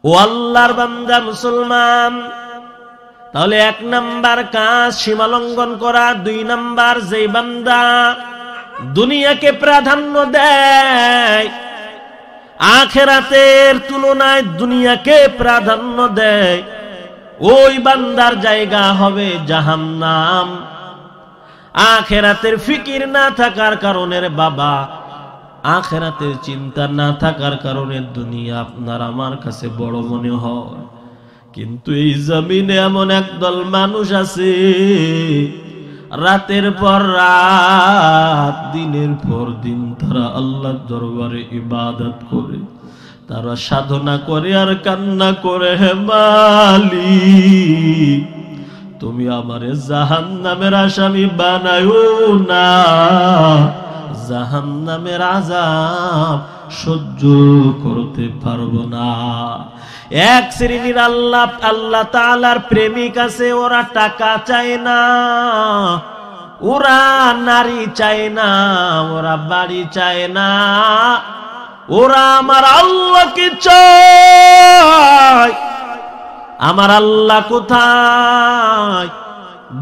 ও আল্লাহর বান্দা মুসলমান, তাহলে 1 নাম্বার কাজ সীমা লঙ্ঘন করা। 2 নাম্বার, যে বান্দা দুনিয়াকে প্রাধান্য দেয়, আখিরাতের তুলনায় দুনিয়াকে প্রাধান্য দেয়, ওই বান্দার জায়গা হবে জাহান্নাম। আখিরাতের ফিকির না থাকার কারণে রে বাবা, আখিরাতের চিন্তা না থাকার কারণে দুনিয়া আপনার আমার কাছে বড় মনে হয়। কিন্তু এই জমিনে এমন একদল মানুষ আছে, রাতের পর রাত, দিনের পর দিন তারা আল্লাহর দরবারে ইবাদত করে, তারা সাধনা করে আর কান্না করে, হে মালিক, তুমি আমারে জাহান্নামের আসামি বানায়ো না, জাহান্নামের আযাব সহ্য করতে পারবো না। এক শ্রেণীর আল্লাহ তাআলার প্রেমিক আছে, ওরা টাকা চায় না, ওরা নারী চায় না, ওরা বাড়ি চায় না, ওরা আমার আল্লাহকে চায়। আমার আল্লাহ কোথায়?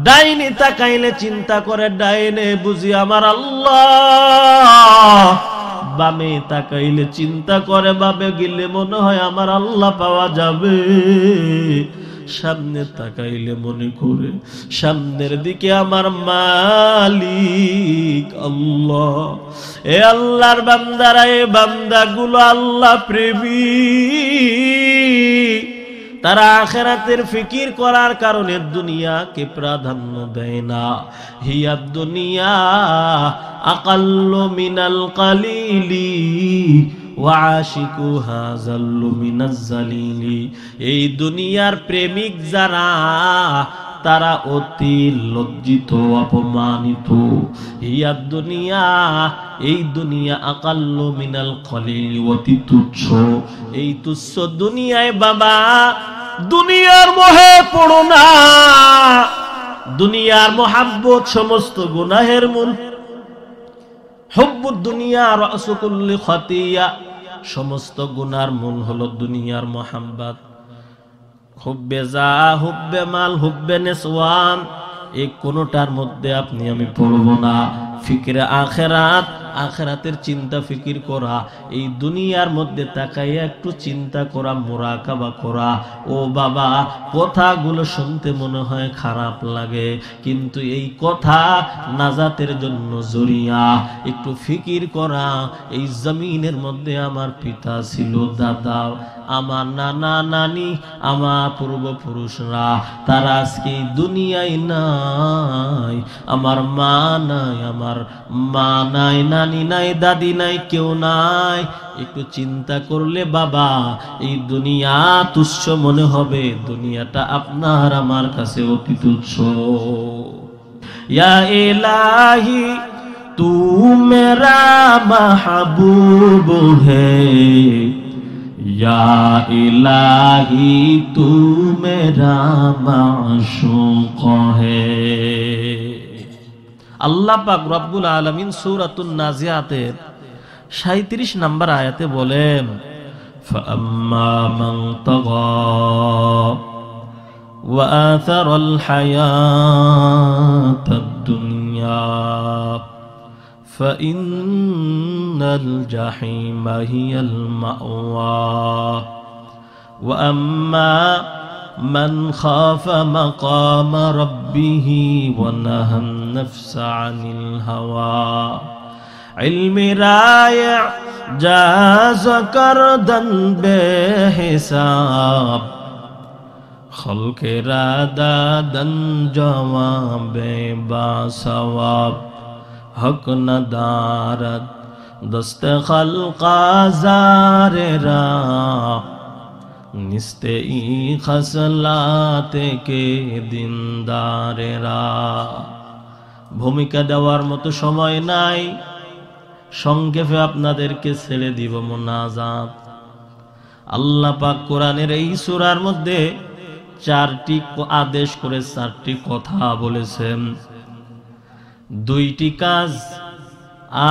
ডাইনে তাকাইলে চিন্তা করে ডাইনে বুঝি আমার আল্লাহ, বামে তাকাইলে চিন্তা করে বামে গেলে মনে হয় আমার আল্লাহ পাওয়া যাবে, সামনে তাকাইলে মনে করে সামনের দিকে আমার মালিক আল্লাহ। এ আল্লাহর বান্দারা, এ বান্দাগুলো আল্লাহ প্রেমিক, তারা আখিরাতের ফিকির করার কারণে দুনিয়াকে প্রাধান্য দেয় না। হিয়াদ দুনিয়া আকাল্লু মিনাল কালিলি ওয়া আশিকুহা যাল্লু মিনাজ জালিলি। এই দুনিয়ার প্রেমিক যারা, তারা অতি লজ্জিত, অপমানিত। হিয়াদ দুনিয়া, এই দুনিয়া আকাল্লু মিনাল কালিলি, অতি তুচ্ছ। এই তুচ্ছ দুনিয়ায় বাবা, দুনিয়ার মোহে পড়ো না। দুনিয়ার মোহাব্বত সমস্ত গুনাহের মূল। হুব্বুদ দুনিয়া রাসু কুল্লি খাতিয়া, সমস্ত গুনার মূল হলো দুনিয়ার মোহাব্বত। হুব্বে যা, হুব্বে মাল, হুব্বে নেসওয়ান, এই কোনটার মধ্যে আপনি আমি পড়ব না। ফিকিরে আখিরাত, আখিরাতের চিন্তা ফিকির করা, এই দুনিয়ার মধ্যে তাকাইয়া একটু চিন্তা করা, মুরাকাবা করা। ও বাবা, কথাগুলো শুনতে মনে হয় খারাপ লাগে, কিন্তু এই কথা নাজাতের জন্য জরিয়া। একটু ফিকির করা, এই জমিনের মধ্যে আমার পিতা ছিল, দাদা, আমার নানা নানি, আমার পূর্বপুরুষরা, তারা আজকে দুনিয়ায় নাই। আমার মা নাই, আমার মা নাই, নানি নাই, দাদি নাই, কেউ নাই। একটু চিন্তা করলে বাবা, এই দুনিয়া তুচ্ছ মনে হবে, দুনিয়াটা আপনার আমার কাছে অতি তুচ্ছ। ইয়া ইলাহি তু মেরা মাহবুব হে, या इलाही तू मेरा माशूक है। আল্লাহ পাক রব্বুল আলামিন সূরাতুন নাজিয়াতের 37 নম্বর আয়াতে বলেন, ফাআম্মা মান তাগা ওয়া আথারাল হায়াতাদ দুনিয়া فإن الجحيم هي المأوى وأما من خاف مقام ربه ونهى النفس عن الهوى علم رايع جاز کردن بحساب خلق را دادن جواب باسواب हक न दारत दस्त खल्का ज़ारेरा निस्ते ई खसलाते के दिनदारेरा। ভূমিকা দেওয়ার মতো সময় নাই, সংক্ষেপে আপনাদেরকে ছেড়ে দিব মোনাজাত। আল্লাহ পাক কোরআনের এই সূরার মধ্যে 4টি আদেশ করে 4টি কথা বলেছেন। 2টি কাজ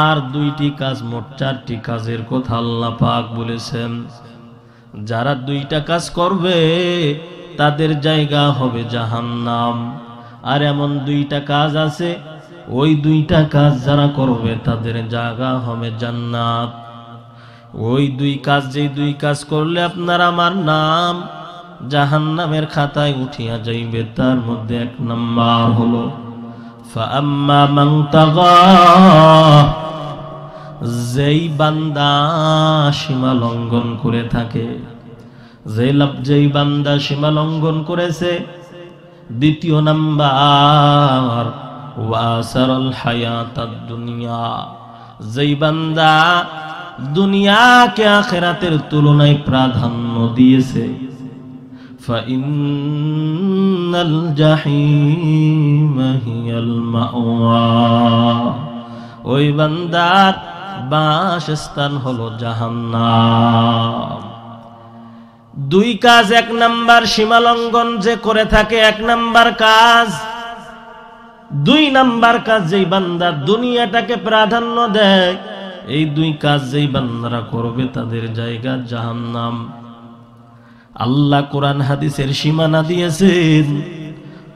আর 2টি কাজ, মোট 4টি কাজের কথা আল্লাহ পাক বলেছেন। যারা দুইটা কাজ করবে তাদের জায়গা হবে জাহান্নাম। আর এমন দুইটা কাজ আছে, ওই দুইটা কাজ যারা করবে তাদের জায়গা হবে জান্নাত। ওই দুই কাজ, যেই দুই কাজ করলে আপনার আমার নাম জাহান্নামের খাতায় উঠিয়া যাইবে, তার মধ্যে এক নাম্বার হলো ফাআম্মা মান তাগা, যেই বান্দা সীমা লঙ্ঘন করে থাকে, যেই বান্দা সীমা লঙ্ঘন করেছে। দ্বিতীয় নাম্বার ওয়াসারাল হায়াতাদ দুনিয়া, যেই বান্দা দুনিয়াকে আখিরাতের তুলনায় প্রাধান্য দিয়েছে। ফাইন্নাল জাহিমা হিয়াল মাওয়া, ওই বান্দার বাসস্থান হলো জাহান্নাম। দুই কাজ, এক নাম্বার সীমা লঙ্ঘন যে করে থাকে এক নাম্বার কাজ, দুই নাম্বার কাজ যেই বান্দা দুনিয়াটাকে প্রাধান্য দেয়, এই দুই কাজ যেই বান্দারা করবে তাদের জায়গা জাহান্নাম। আল্লাহ কোরআন হাদিসের সীমানা দিয়েছেন।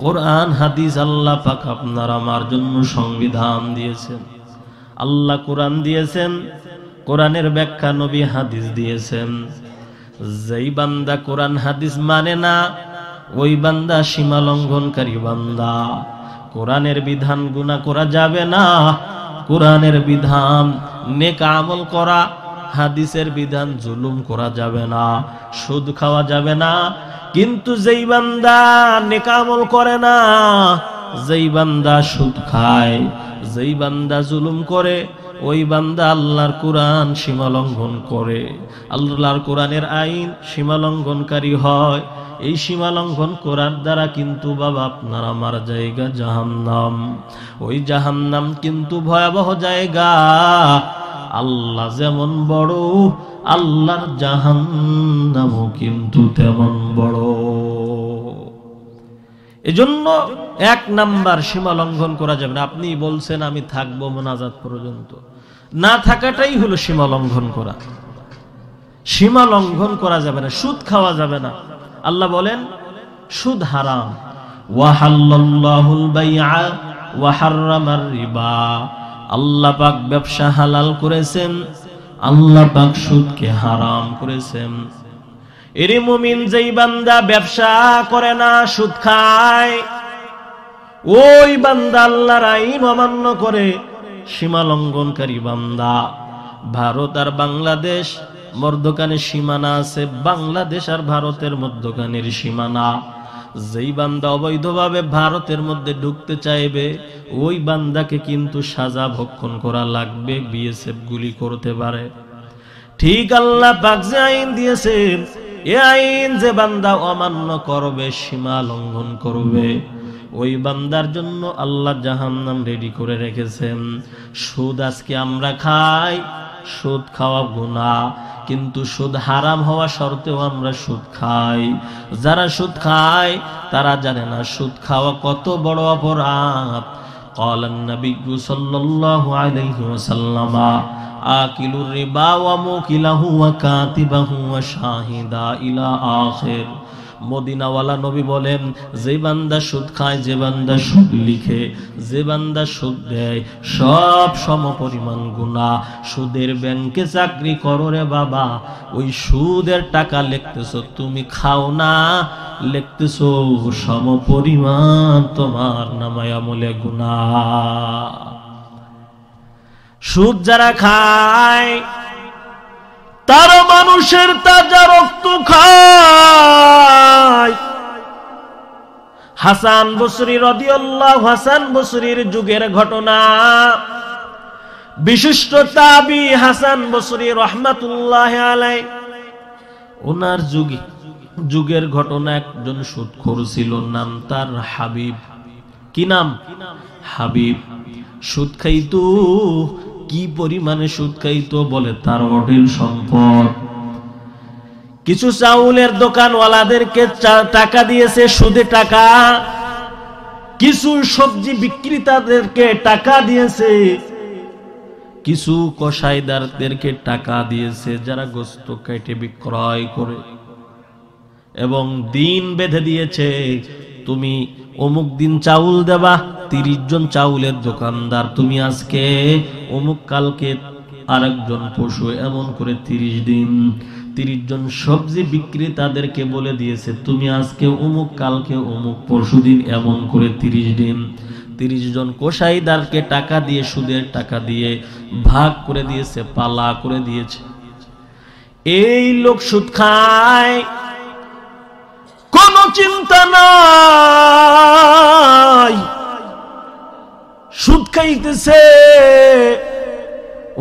কোরআন হাদিস আল্লাহ পাক আপনার আমার জন্য সংবিধান দিয়েছেন। আল্লাহ কোরআন দিয়েছেন, কোরআনের ব্যাখ্যা নবী হাদিস দিয়েছেন। যেই বান্দা কোরআন হাদিস মানে না, ওই বান্দা সীমা লঙ্ঘনকারী বান্দা। কোরআনের বিধান গুনাহ করা যাবে না, কোরআনের বিধান নেক আমল করা, হাদিসের বিধান জুলুম করা যাবে না, সুদ খাওয়া যাবে না। কিন্তু যেই বান্দা নেক আমল করে না, যেই বান্দা সুদ খায়, যেই বান্দা জুলুম করে, ওই বান্দা আল্লাহর কোরআন সীমা লঙ্ঘন করে, আল্লাহর কোরআনের আইন সীমা লঙ্ঘনকারী হয়। এই সীমা লঙ্ঘন করার দ্বারা কিন্তু বাবা আপনার আমার জায়গা জাহান্নাম। ওই জাহান্নাম কিন্তু ভয়াবহ জায়গা। আল্লাহ যেমন বড়, আল্লাহর জাহান্নামও কিন্তু তেমন বড়। এজন্য এক নাম্বার সীমা লঙ্ঘন করা যাবে না। আপনি বলছেন আমি থাকবো মোনাজাত পর্যন্ত, না থাকাটাই হলো সীমা লঙ্ঘন করা। সীমা লঙ্ঘন করা যাবে না, সুদ খাওয়া যাবে না। আল্লাহ বলেন সুদ হারাম। ওয়াহাল্লাল্লাহুল বাইআ ওয়া হাররামার রিবা, আল্লাহ পাক ব্যবসা হালাল করেছেন, আল্লাহ পাক সুদকে হারাম করেছেন। এরে মুমিন, যেই বান্দা ব্যবসা করে না, সুদ খায়, ওই বান্দা আল্লাহর আইন অমান্য করে, সীমা লঙ্ঘনকারী বান্দা। ভারত আর বাংলাদেশ মধ্যখানে সীমানা আছে, বাংলাদেশ আর ভারতের মধ্যখানের সীমানা। যেই বান্দা অবৈধভাবে ভারতের মধ্যে ঢুকতে চাইবে, ওই বান্দাকে কিন্তু সাজা ভক্ষণ করা লাগবে, বিএসএফ গুলি করতে পারে। ঠিক আল্লাহ পাক যে আইন দিয়েছেন, এই আইন যে বান্দা অমান্য করবে, সীমা লঙ্ঘন করবে, ওই বান্দার জন্য আল্লাহ জাহান্নাম রেডি করে রেখেছেন। সুদ আজকে আমরা খাই, সুদ খাওয়া গুনাহ, কিন্তু সুদ হারাম হওয়া সত্ত্বেও আমরা সুদ খাই। যারা সুদ খায় তারা জানে না সুদ খাওয়া কত বড় অপরাধ। قال النبي صلى الله عليه وسلم آكل الربا وموكله وكاتبه وشاهدا إلى آخر। মদিনাওয়ালা নবী বলেন, যে বান্দা সুদ খায়, যে বান্দা সুদ লিখে, যে বান্দা সুদ দেয়, সব সমপরিমাণ গুনাহ। সুদের ব্যাংকে চাকরি করো রে বাবা, ওই সুদের টাকা লিখতেছো, তুমি খাও না, লিখতেছো সমপরিমাণ তোমার নামায় আমলে গুনাহ। সুদ যারা খায় তারা মানুষের তাজা রক্ত খায়। হাসান বসরি রাদিয়াল্লাহু, হাসান বসরির যুগের ঘটনা। বিশিষ্ট তাবি হাসান বসরি রাহমাতুল্লাহি আলাইহি, ওনার যুগের ঘটনা। একজন সুদখোর ছিল, নাম তার হাবিব। কি নাম? হাবিব। সুদ খাইতো, কি পরিমাণে সুদ খাইতো বলে, তার অঢেল সম্পদ। কিছু চাউলের দোকানওয়ালাদেরকে টাকা দিয়েছে, সুদে টাকা। কিছু সবজি বিক্রেতাদেরকে টাকা দিয়েছে, কিছু কসাইদারদেরকে টাকা দিয়েছে যারা গোস্ত কেটে বিক্রয় করে, এবং দিন বেঁধে দিয়েছে তুমি অমুক দিন চাউল দেবা, 30 জন চাউলের দোকানদার, তুমি আজকে অমুক, কালকে আরেকজন পশু, এমন করে 30 দিন। 30 জন সবজি বিক্রেতাদেরকে বলে দিয়েছে তুমি আজকে অমুক, কালকে অমুক, পরশুদিন, এমন করে 30 দিন। 30 জন কসাইদারকে টাকা দিয়ে, সুদের টাকা দিয়ে ভাগ করে দিয়েছে, পালা করে দিয়েছে। এই লোক সুদ খায়, কোনো চিন্তা নাই, সুদ খাইতেছে।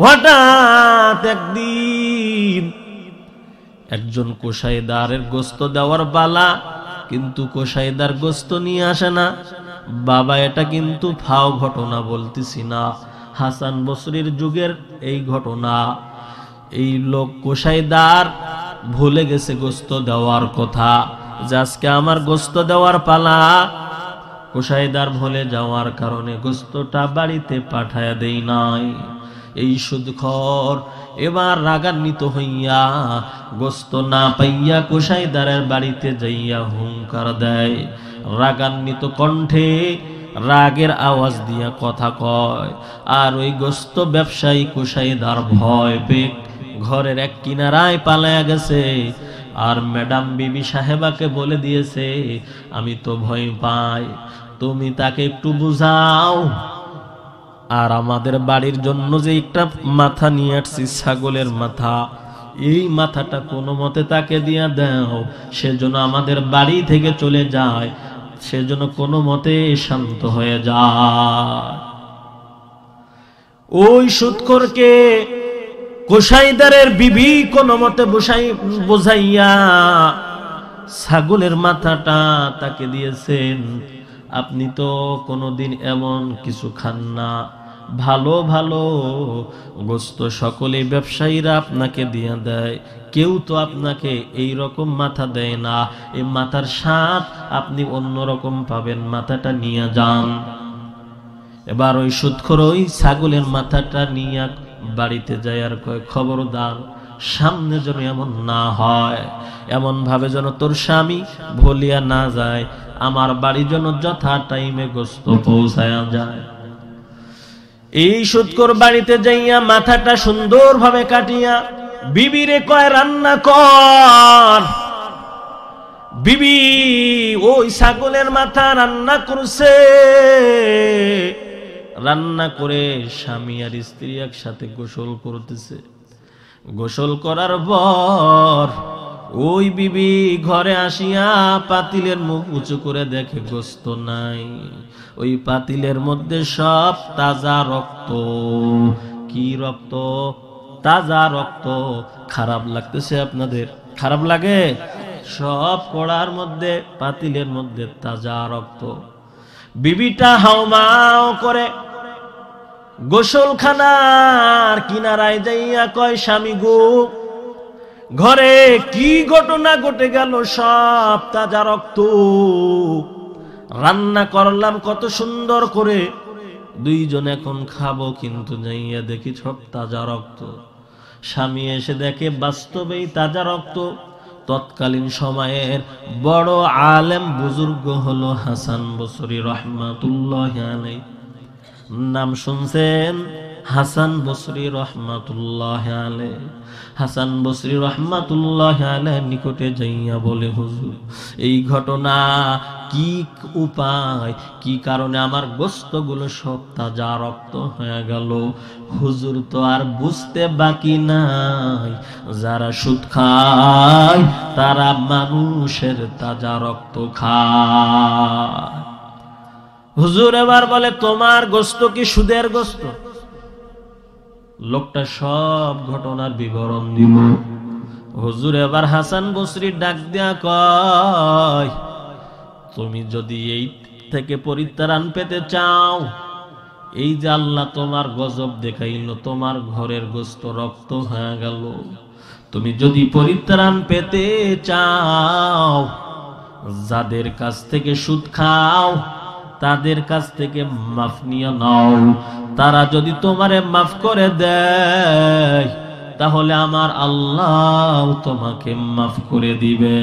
হঠাৎ একদিন একজন কসাইদারের গোস্ত দেওয়ার বালা, কিন্তু কসাইদার গোস্ত নিয়ে আসে না। বাবা, এটা কিন্তু ফাও ঘটনা বলতেছি না, হাসান বসরির যুগের এই ঘটনা। এই লোক কসাইদার ভুলে গেছে গোস্ত দেওয়ার কথা, যে আজকে আমার গোস্ত দেওয়ার পালা। কসাইদার ভুলে যাওয়ার কারণে গোস্তটা বাড়িতে পাঠায়া দেই নাই। এই সুদখোর এবার রাগান্বিত হইয়া গোস্ত না পাইয়া কসাইদারের বাড়িতে যাইয়া হুঙ্কার দেয়। রাগান্বিত কণ্ঠে রাগের আওয়াজ দিয়া কথা কয়। আর ওই গোস্ত ব্যবসায়ী কসাইদার ভয় পেয়ে ঘরের এক কিনারায় পালায়া গেছে। আর ম্যাডাম বিবি সাহেবাকে বলে দিয়েছে, আমি তো ভয় পাই, তুমি তাকে একটু বুঝাও। আর আমাদের বাড়ির জন্য যে একটা মাথা নিয়ে আসছি, ছাগলের মাথা, এই মাথাটা কোনো মতে তাকে দিয়া দাও, সেজন্য আমাদের বাড়ি থেকে চলে যায়, সেজন্য কোনো মতে শান্ত হয়ে যায়। ওই সুদখোরকে কসাইদারের বিবি কোনো মতে বোঝাইয়া ছাগলের মাথাটা তাকে দিয়েছেন। আপনি তো কোনোদিন এমন কিছু খান না, ভালো ভালো গোস্ত সকলে ব্যবসায়ীরা আপনাকে দিয়ে দেয়, কেউ তো আপনাকে এই রকম মাথা দেয় না। এই মাথার স্বাদ আপনি অন্যরকম পাবেন, মাথাটা নিয়ে যান। এবার ওই সুদখোর ওই ছাগলের মাথাটা নিয়ে বাড়িতে যায় আর কয়, খবরদার সামনে যেন এমন না হয়, এমন ভাবে যেন তোর স্বামী ভুলিয়া না যায়, আমার বাড়ি যেন যথা টাইমে গোস্ত পৌঁছায়া যায়। এই সুদখোর বাড়িতে যাইয়া মাথাটা সুন্দর ভাবে কাটিয়া বিবিরে কয়, রান্না কর। বিবি ওই ছাগলের মাথা রান্না করছে। রান্না করে স্বামী আর স্ত্রী একসাথে গোসল করতেছে। গোসল করার পর ওই বিবি ঘরে আসিয়া পাতিলের মুখ উঁচু করে দেখে গোস্ত নাই। ওই পাতিলের মধ্যে সব তাজা রক্ত। কি রক্ত? তাজা রক্ত। খারাপ লাগতেছে আপনাদের? খারাপ লাগে? সব কড়ার মধ্যে, পাতিলের মধ্যে তাজা রক্ত। বিবিটা হাউমাউ করে গোসলখানার কিনারায় যাইয়া কয়, স্বামী গো, ঘরে কি ঘটনা ঘটে গেল? সব তাজা রক্ত। রান্না করলাম কত সুন্দর করে, দুইজন এখন খাবো, কিন্তু যাইয়া দেখি সব তাজা রক্ত। স্বামী এসে দেখে বাস্তবেই তাজা রক্ত। তৎকালীন সময়ের বড় আলেম বুজুর্গ হলো হাসান বসরি রহমাতুল্লাহ আলাইহি। নাম শুনছেন? হাসান বসরি রহমাতুল্লাহ আলাইহি। হাসান বসরি রহমাতুল্লাহ আলাইহির নিকটে যাইয়া বলে, হুজুর, এই ঘটনা কি উপায়, কি কারণে আমার গোস্তগুলো সব তাজা রক্ত হয়ে গেল? হুজুর তো আর বুঝতে বাকি নাই, যারা সুদ খায় তারা মানুষের তাজা রক্ত খায়। হুজুর এবার বলে, তোমার গোস্ত কি সুদের গোস্ত? লোকটা সব ঘটনার বিবরণ দিল। হুজুর এবার হাসান বসরি ডাক দিয়া কয়, তুমি যদি এই থেকে পরিত্রাণ পেতে চাও, এই যে আল্লাহ তোমার গজব দেখাইল, তোমার ঘরের গোস্ত রক্ত হয়ে গেল, তুমি যদি পরিত্রাণ পেতে চাও, যাদের কাছ থেকে সুদ খাও তাদের কাছ থেকে মাফ নিয়ে নাও। তারা যদি তোমারে মাফ করে দেয় তাহলে আমার আল্লাহ তোমাকে মাফ করে দিবে।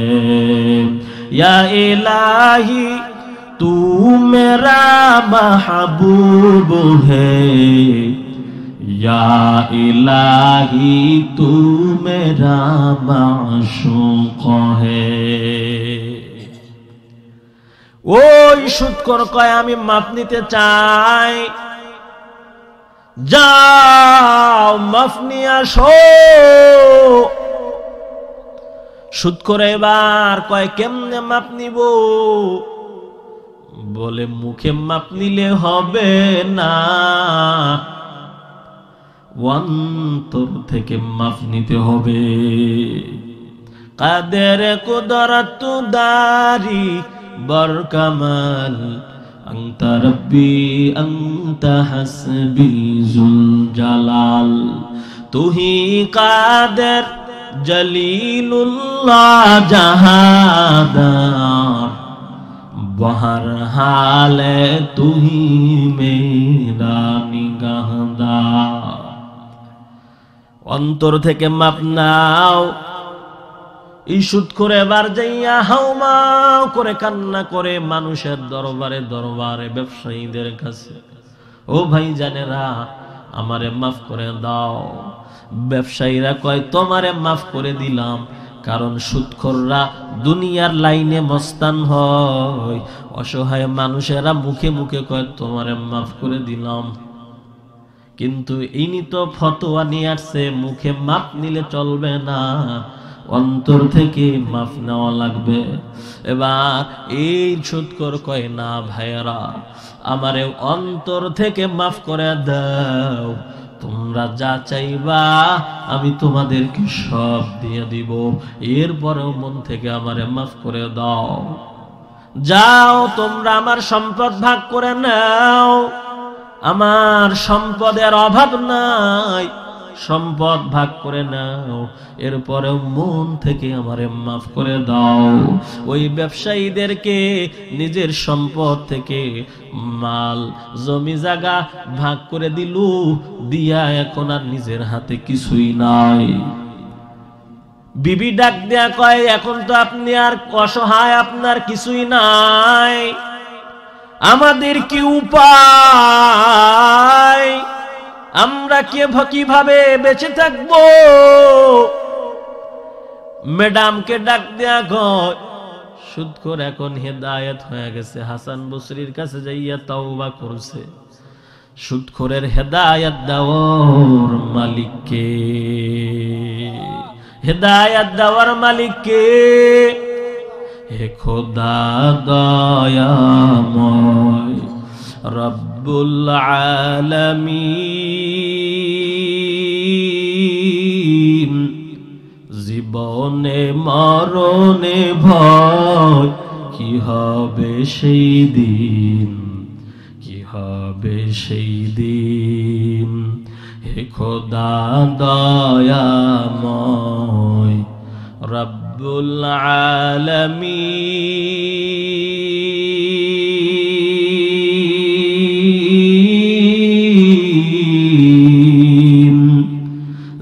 ইয়া ইলাহি তু মেরা মাহবুব হে, ইয়া ইলাহি তু মেরা মাশুক হে। ওই সুৎখোর কয় আমি মাপ নিতে চাই, যাও মাফ নিয়ে আসো। সুৎখোর এবার কয় কেমনে মাপ নিব? বলে মুখে মাপ নিলে হবে না, অন্তর থেকে মাফ নিতে হবে। কাদের কুদরত দারি বরকামাল, আনতা রব্বি আনতা হাসবি জুল জালাল। তুহি কাদের জলিলুল্লাহ জাহাদার, বহর হালে তুহি মেরা নিগাহদার। অন্তর থেকে মাপ নাও। এই সুৎখোর এবার যাইয়া হাউমাউ করে কান্না করে মানুষের দরবারে দরবারে, ব্যবসায়ীদের কাছে, ও ভাই জানেরা আমারে মাফ করে দাও। ব্যবসায়ীরা কয় তোমারে মাফ করে দিলাম, কারণ সুৎখোররা দুনিয়ার লাইনে মস্তান হয়, অসহায় মানুষেরা মুখে মুখে কয় তোমারে মাফ করে দিলাম। কিন্তু ইনি তো ফতোয়া নিয়ে আসছে মুখে মাপ নিলে চলবে না, অন্তর থেকে মাফ নেওয়া লাগবে। এবার এই সুৎখোর কয় না ভাইয়েরা, আমারে অন্তর থেকে মাফ করে দাও, তোমরা যা চাইবা আমি তোমাদেরকে সব দিয়ে দিব, এরপরেও মন থেকে আমারে মাফ করে দাও। যাও তোমরা আমার সম্পদ ভাগ করে নাও, আমার সম্পদের অভাব নাই, সম্পদ ভাগ করে নাও, এরপরেও মন থেকে আমারে মাফ করে দাও। ওই ব্যবসায়ীদেরকে নিজের সম্পদ থেকে মাল জমি জায়গা ভাগ করে দিলু, দিয়া এখন আর নিজের হাতে কিছুই নাই। বিবি ডাক দেয়া কয় এখন তো আপনি আর অসহায়, আপনার কিছুই নাই, আমাদের কি উপায়? আমরা কিভাবে বেঁচে থাকবো? ম্যাডামকে ডাক দেয়া কয় সুৎখোর এখন হেদায়েত হয়ে গেছে, হাসান বসরির কাছে যাইয়া তওবা করছে। সুৎখোরের হেদায়েত দেওয়ার মালিককে, হেদায়েত দেওয়ার মালিককে, হে খোদা দয়াময় রব্বুল আলামিন। জীবনে মরণে ভয়, কি হবে সেই দিন, কি হবে সেই দিন। হে খোদা দয়াময় রব্বুল আলামিন।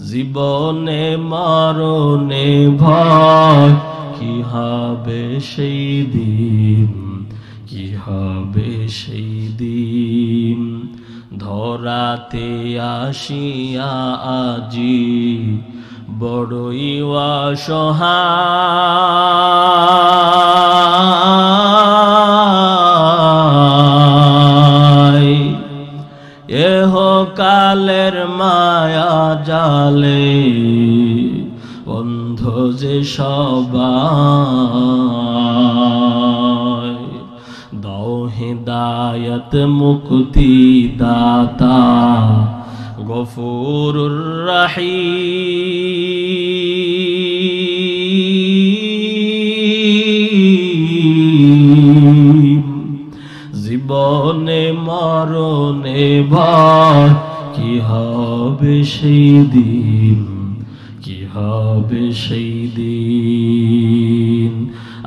জীবনে মরণে ভয়, কি হবে সেই দিন, কি হবে সেই দিন। ধরাতে আসিয়া আজি বড়ই অসহায়, এহ কালের মায়া জালে অন্ধ যে সবাই। দাও হিদায়াত মুক্তি দাতা গফুরুর রহিম। জীবনে মরণে ভয়, কি হবে সেই দিন, কি হবে সেই দিন।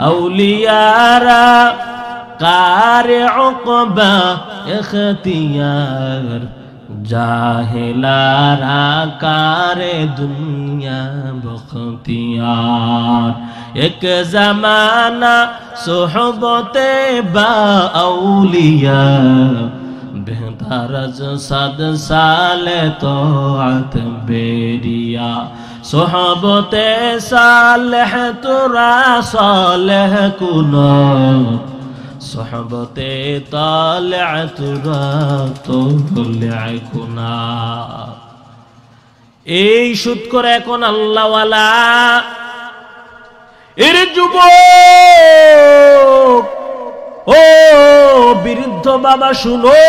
আউলিয়ারা কারে উকবা ইখতিয়ার, জাহেলারা কারে দুনিয়া বখতিয়ার। এক জামানা সোহবতে বা আউলিয়া, বেহতার সাদ সালে তোআত বেরিয়া। সোহবতে সালেহ তোরা সালেহ কুনা, সোহবতে তালেহ তোরা তালেহ কুনা। এই সুদ করে এখন আল্লাহওয়ালা এর যুবক, ও বৃদ্ধ বাবা শুনো,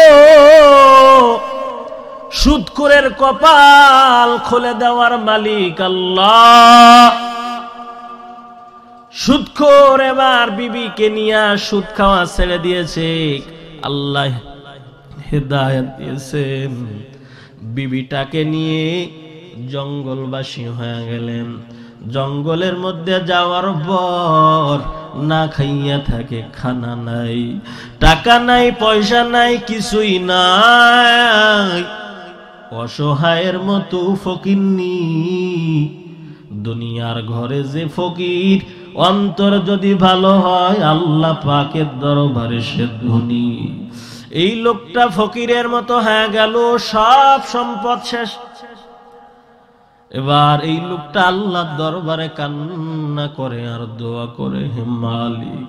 সুদখোরের কপাল খুলে দেওয়ার মালিক আল্লাহ। সুদখোর এবার বিবিকে নিয়ে সুদ খাওয়া ছেড়ে দিয়েছে, আল্লাহ হেদায়েত দিয়েছেন। বিবিটাকে নিয়ে জঙ্গলবাসী হয়ে গেলেন। জঙ্গলের মধ্যে যাওয়ার পর না খাইয়া থাকে, খানা নাই, টাকা নাই, পয়সা নাই, কিছুই নাই। অসহায়ের মতো ফকিরনি। দুনিয়ার ঘরে যে ফকির, অন্তর যদি ভালো হয় আল্লাহ পাকের দরবারে সে ধনী। এই লোকটা ফকিরের মতো হয়ে গেল, সব সম্পদ শেষ। এবার এই লোকটা আল্লাহর দরবারে কান্না করে আর দোয়া করে, হে মালিক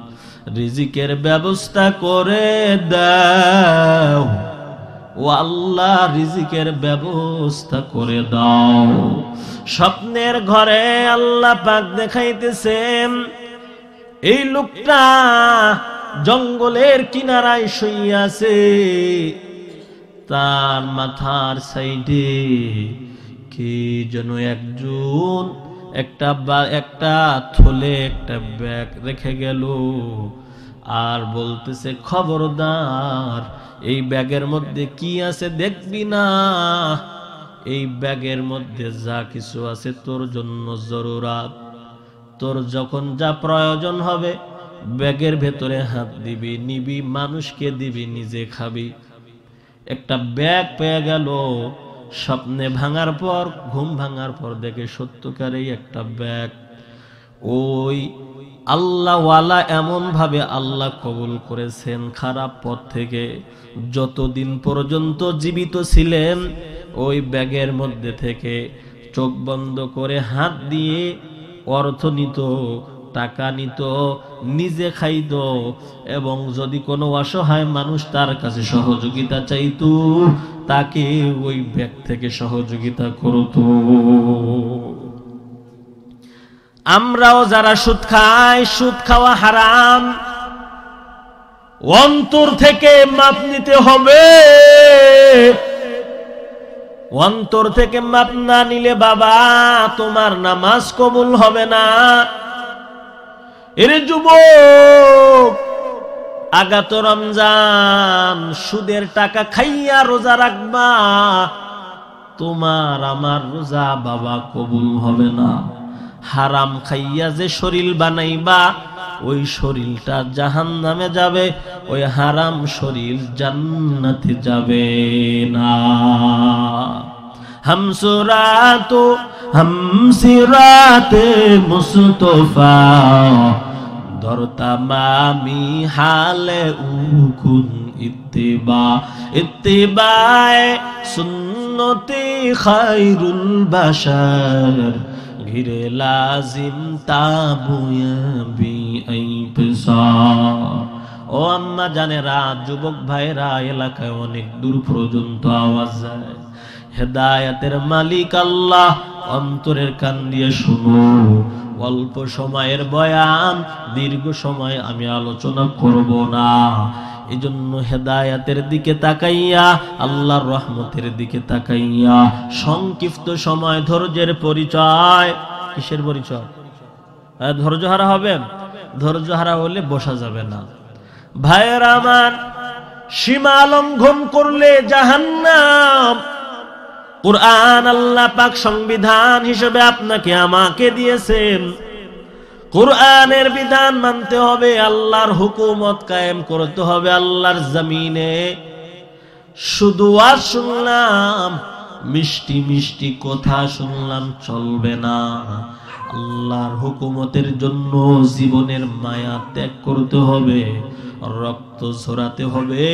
রিজিকের ব্যবস্থা করে দাও, ও আল্লাহ রিজিকের ব্যবস্থা করে দাও। স্বপ্নের ঘরে আল্লাহ পাক দেখাইতেছেন, এই লোকটা জঙ্গলের কিনারায় শুইয়া আছে, তার মাথার সাইডে কে যেন একজন একটা থলে একটা ব্যাগ রেখে গেল, আর বলতেছে খবরদার এই ব্যাগের মধ্যে কি আছে দেখবি না, এই ব্যাগের মধ্যে যা কিছু আছে তোর জন্য জরুরাত, তোর যখন যা প্রয়োজন হবে ব্যাগের ভেতরে হাত দিবি, নিবি, মানুষকে দিবি, নিজে খাবি। একটা ব্যাগ পেয়ে গেল। স্বপ্নে ভাঙার পর, ঘুম ভাঙার পর দেখে সত্যকারেই একটা ব্যাগ। ওই আল্লাহওয়ালা এমন ভাবে আল্লাহ কবুল করেছেন খারাপ পথ থেকে, যতদিন পর্যন্ত জীবিত ছিলেন ওই ব্যাগের মধ্যে থেকে চোখ বন্ধ করে হাত দিয়ে অর্থ নিত, টাকা নিত, নিজে খাইত, এবং যদি কোনো অসহায় মানুষ তার কাছে সহযোগিতা চাইতো তাকে ওই ব্যাগ থেকে সহযোগিতা করত। আমরাও যারা সুদ খাই, সুদ খাওয়া হারাম, অন্তর থেকে মাপ নিতে হবে। অন্তর থেকে মাপ না নিলে বাবা তোমার নামাজ কবুল হবে না। এর যুবক, আগাত রমজান সুদের টাকা খাইয়া রোজা রাখবা, তোমার আমার রোজা বাবা কবুল হবে না। হারাম খাইয়া যে শরীর বানাইবা ওই শরীরটা জাহান্নামে যাবে, ওই হারাম শরীর জান্নাতে যাবে না। হামসিরাতে মুস্তফা দরতামামি হালে উকুন ইত্তিবায়ে সুন্নতি খায়রুল বাশার ঘিরে লাজিম তাবুয়াবি আইপসা। ও আম্মা জানেরা, যুবক ভাইরা, এলাকায় অনেক দূর পর্যন্ত আওয়াজ যায়। হেদায়েতের মালিক আল্লাহ, অন্তরের কান দিয়ে শুনো। অল্প সময়ের বয়ান, দীর্ঘ সময় আমি আলোচনা করব না। এজন্য হেদায়েতের দিকে তাকাইয়া, আল্লাহর রহমতের দিকে তাকাইয়া, সংক্ষিপ্ত সময় ধৈর্যের পরিচয়। কিসের পরিচয়? ধৈর্য হারা হবেন। ধৈর্য হারা হলে বসা যাবে না। ভাইয়েরা আমার, সীমা লঙ্ঘন করলে জাহান্নাম। কুরআন আল্লাহ পাক সংবিধান হিসেবে আপনাকে আমাকে দিয়েছেন। কোরআনের বিধান মানতে হবে, আল্লাহর হুকুমত কায়েম করতে হবে আল্লাহর জমিনে। শুধু ওয়াজ শুনলাম, মিষ্টি মিষ্টি কথা শুনলাম চলবে না। আল্লাহর হুকুমতের জন্য জীবনের মায়া ত্যাগ করতে হবে, রক্ত ঝরাতে হবে,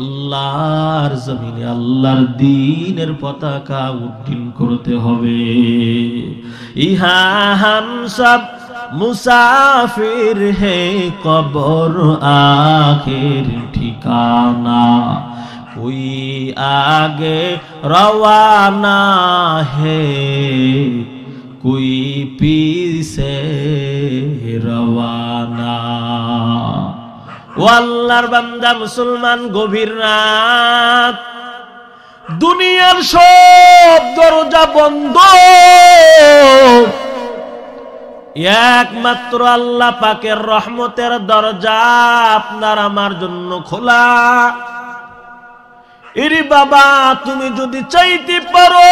আল্লাহর জমিনে আল্লাহর দ্বীনের পতাকা উড্ডীন করতে হবে। ইহা হাম সব মুসাফির হে, কবর আখির ঠিকানা, कोई आगे रवाना है, कोई पीछे रवाना। ও আল্লাহর বান্দা মুসলমান, গভীর রাত, দুনিয়ার সব দরজা বন্ধ, একমাত্র আল্লাহ পাকের রহমতের দরজা আপনার আমার জন্য খোলা। এরে বাবা, তুমি যদি চাইতে পারো,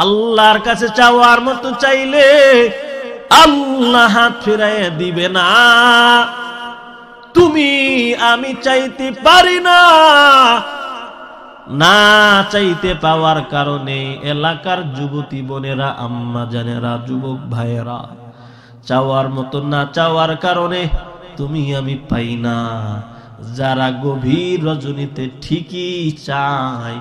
আল্লাহর কাছে চাওয়ার মতো চাইলে আল্লাহ হাত ফিরাইয়া দিবে না। তুমি আমি চাইতে পারি না, না চাইতে পাওয়ার কারণে এলাকার যুবতী বোনেরা, আম্মা জানেরা, যুবক ভাইয়েরা, চাওয়ার মতো না চাওয়ার কারণে তুমি আমি পাই না। যারা গভীর রজনীতে ঠিকই চায়,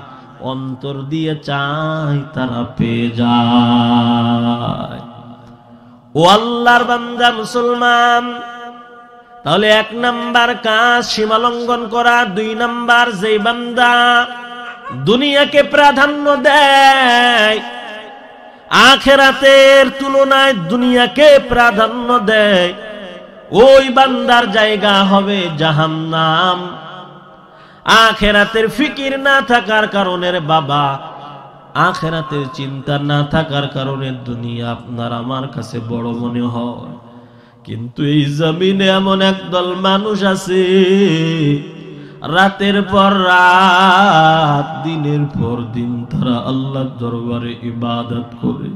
অন্তর দিয়ে চায়, তারা পেয়ে যায়। ও আল্লাহর বান্দা মুসলমান, তাহলে 1 নাম্বার কাজ সীমা লঙ্ঘন করা। 2 নাম্বার, যেই বান্দা দুনিয়াকে প্রাধান্য দেয়, আখিরাতের তুলনায় দুনিয়াকে প্রাধান্য দেয়, ওই বান্দার জায়গা হবে জাহান্নাম। আখিরাতের ফিকির না থাকার কারণে বাবা, আখিরাতের চিন্তা না থাকার কারণে দুনিয়া আপনার আমার কাছে বড় মনে হয়। কিন্তু এই জমিনে এমন একদল মানুষ আছে, রাতের পর রাত, দিনের পর দিন তারা আল্লাহর দরবারে ইবাদত করে,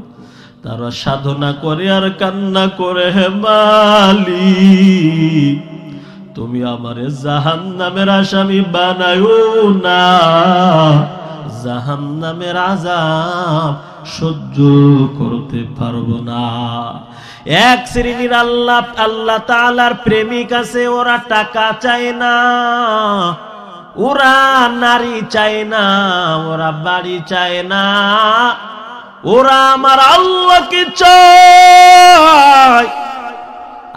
তারা সাধনা করে আর কান্না করে, হে মালিক, তুমি আমারে জাহান্নামের আসামি বানায়ো না, জাহান্নামের আযাব সহ্য করতে পারবো না। এক শ্রেণীর আল্লাহ তাআলার প্রেমিক আছে, ওরা টাকা চায় না, ওরা নারী চায় না, ওরা বাড়ি চায় না, ওরা আমার আল্লাহকে চায়।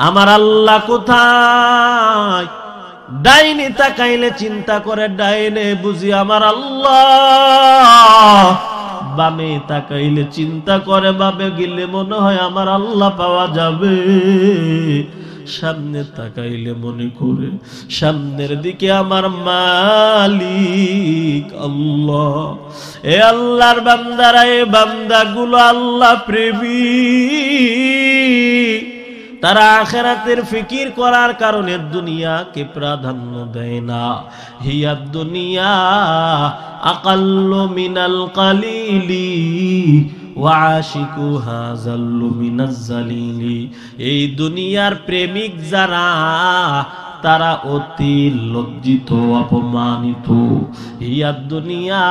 আমার আল্লাহ কোথায়? ডাইনে তাকাইলে চিন্তা করে ডাইনে বুঝি আমার আল্লাহ, বামে তাকাইলে চিন্তা করে বামে গেলে মনে হয় আমার আল্লাহ পাওয়া যাবে, সামনে তাকাইলে মনে করে সামনের দিকে আমার মালিক আল্লাহ। এ আল্লাহর বান্দারা, এ বান্দাগুলো আল্লাহ প্রেমিক, তারা আখিরাতের ফিকির করার কারণে দুনিয়াকে প্রাধান্য দেয় না। হিয়াদ দুনিয়া আকাল্লু মিনাল কালিলি ওয়া আশিকুহা যাল্লু মিনাজ জালিলি। এই দুনিয়ার প্রেমিক যারা, তারা অতি লজ্জিত, অপমানিত। হিয়াদ দুনিয়া,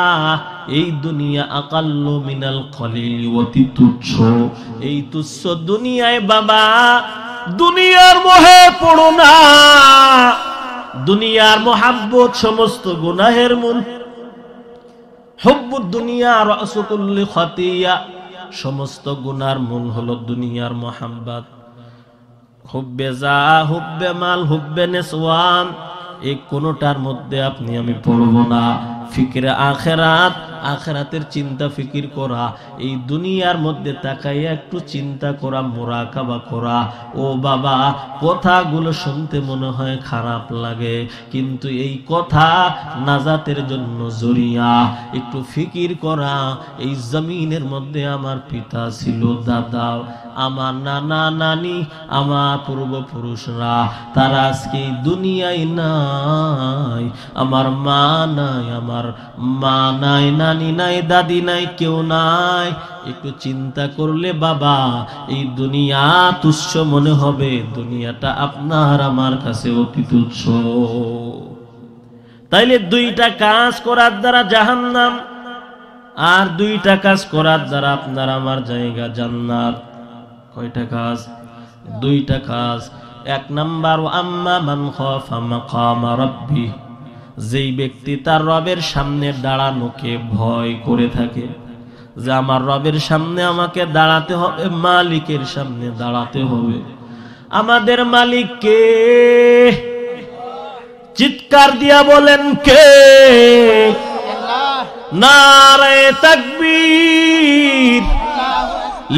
এই দুনিয়া আকাল্লু মিনাল কালিল, অতি তুচ্ছ। এই তুচ্ছ দুনিয়ায় বাবা, দুনিয়ার মোহে পড়ো না। দুনিয়ার মোহাব্বত সমস্ত গুনাহের মূল। হুব্বুদ দুনিয়া রাসু কুল্লি খাতিয়া, সমস্ত গুনার মূল হলো দুনিয়ার মোহাব্বত। হুব্বে যা, হুব্বে মাল, হুব্বে নেসওয়ান, এই কোনটার মধ্যে আপনি আমি পড়বো না। ফিকিরে আখিরাত, আখিরাতের চিন্তা ফিকির করা, এই দুনিয়ার মধ্যে তাকাইয়া একটু চিন্তা করা, মুরাকাবা করা। ও বাবা, কথাগুলো শুনতে মনে হয় খারাপ লাগে, কিন্তু এই কথা নাজাতের জন্য জরিয়া। একটু ফিকির করা, এই জমিনের মধ্যে আমার পিতা ছিল, দাদা, আমার নানা নানি, আমার পূর্বপুরুষরা, তারা আজকে দুনিয়ায় নাই। আমার মা নাই, আমার মা নাই, নানি নাই, দাদি নাই, কেউ নাই, একটু চিন্তা করলে বাবা এই দুনিয়া তুচ্ছ মনে হবে, দুনিয়াটা আপনার আমার কাছে অতি তুচ্ছ। তাইলে দুইটা কাজ করার দ্বারা জাহান্নাম, আর দুইটা কাজ করার দ্বারা আপনার আমার জায়গা জান্নাত। কয়টা কাজ? দুইটা কাজ। এক নাম্বার, আম্মা মান খাফা মাকামা রাব্বি, যেই ব্যক্তি তার রবের সামনে দাঁড়ানোকে ভয় করে থাকে, যে আমার রবের সামনে আমাকে দাঁড়াতে হবে, মালিকের সামনে দাঁড়াতে হবে। আমাদের মালিক কে? চিৎকার দিয়া বলেন কে? নারে তাকবীর,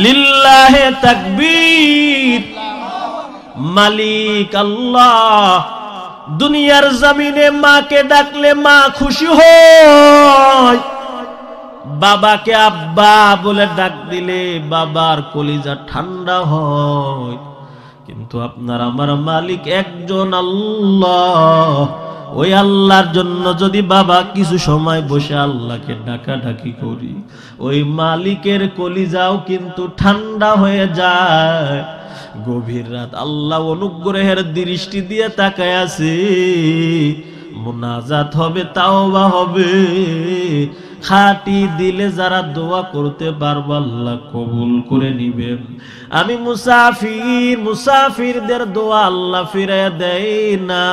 লিল্লাহে তাকবীর। মালিক আল্লাহ। দুনিয়ার জমিনে মাকে ডাকলে মা খুশি হয়, বাবাকে আব্বা বলে ডাক দিলে বাবার কলিজা ঠান্ডা হয়। কিন্তু আপনার আমার মালিক একজন আল্লাহ। ওই আল্লাহর জন্য যদি বাবা কিছু সময় বসে আল্লাহকে ডাকাডাকি করি, ওই মালিকের কলিজাও কিন্তু ঠান্ডা হয়ে যায়। গভীর রাত আল্লাহ অনুগ্রহের দৃষ্টি দিয়ে তাকায় আছে, মুনাজাত হবে, তাওবা হবে। খাঁটি দিলে যারা দোয়া করতে পারবো আল্লাহ কবুল করে নিবেন। আমি মুসাফিরদের দোয়া আল্লাহ ফিরাইয়া দেয় না।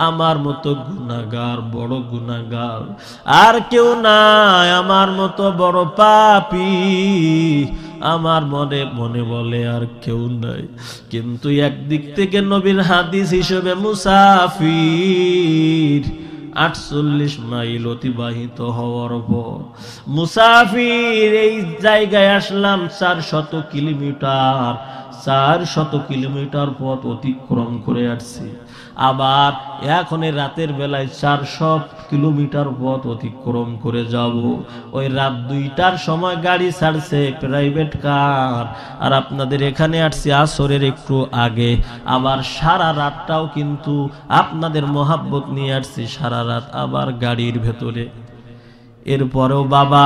আমার মতো গুনাহগার, বড় গুনাহগার আর কেউ নাই, আমার মতো বড় পাপী আমার মনে মনে বলে আর কেউ নাই। কিন্তু একদিক থেকে নবীর হাদিস হিসেবে মুসাফির 48 মাইল অতিবাহিত হওয়ার পর, মুসাফির এই জায়গায় আসলাম 400 কিলোমিটার, 400 কিলোমিটার পথ অতিক্রম করে আসছি। আবার এখন রাতের বেলায় 400 কিলোমিটার পথ অতিক্রম করে যাব। ওই রাত 2টার সময় গাড়ি ছাড়ছে প্রাইভেট কার, আর আপনাদের এখানে আসছি আসরের একটু আগে। আবার সারা রাতটাও কিন্তু আপনাদের মোহাব্বত নিয়ে আসছি, সারা রাত আবার গাড়ির ভেতরে। এরপরেও বাবা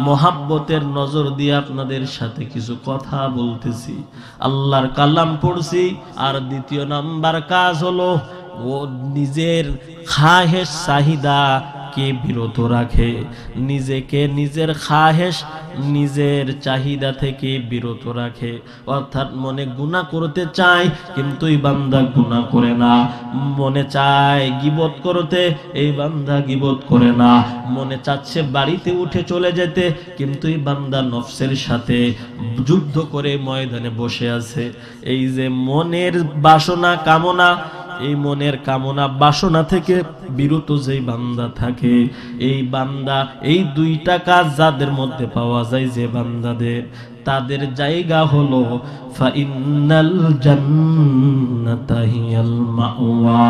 মোহাব্বতের নজর দিয়ে আপনাদের সাথে কিছু কথা বলতেছি, আল্লাহর কালাম পড়ছি। আর দ্বিতীয় নাম্বার কাজ হলো ও নিজের খাহেশ চাহিদা কে বিরত রাখে, নিজেকে নিজের খাহেশ নিজের চাহিদা থেকে বিরত রাখে। অর্থাৎ মনে গুনাহ করতে চায় কিন্তু এই বান্দা গুনাহ করে না, মনে চায় গীবত করতে, এই বান্দা গীবত করে না, মনে চাচ্ছে বাড়িতে উঠে চলে যেতে, কিন্তু এই বান্দা নফসের সাথে যুদ্ধ করে ময়দানে বসে আছে। এই যে মনের বাসনা কামনা, এই মনের কামনা বাসনা থেকে বিরত যেই বান্দা থাকে, এই বান্দা এই দুইটা কাজ যাদের মধ্যে পাওয়া যায়, যে বান্দাদের, তাদের জায়গা হলো ফাইন্নাল জান্নাতা হিয়াল মাওয়া,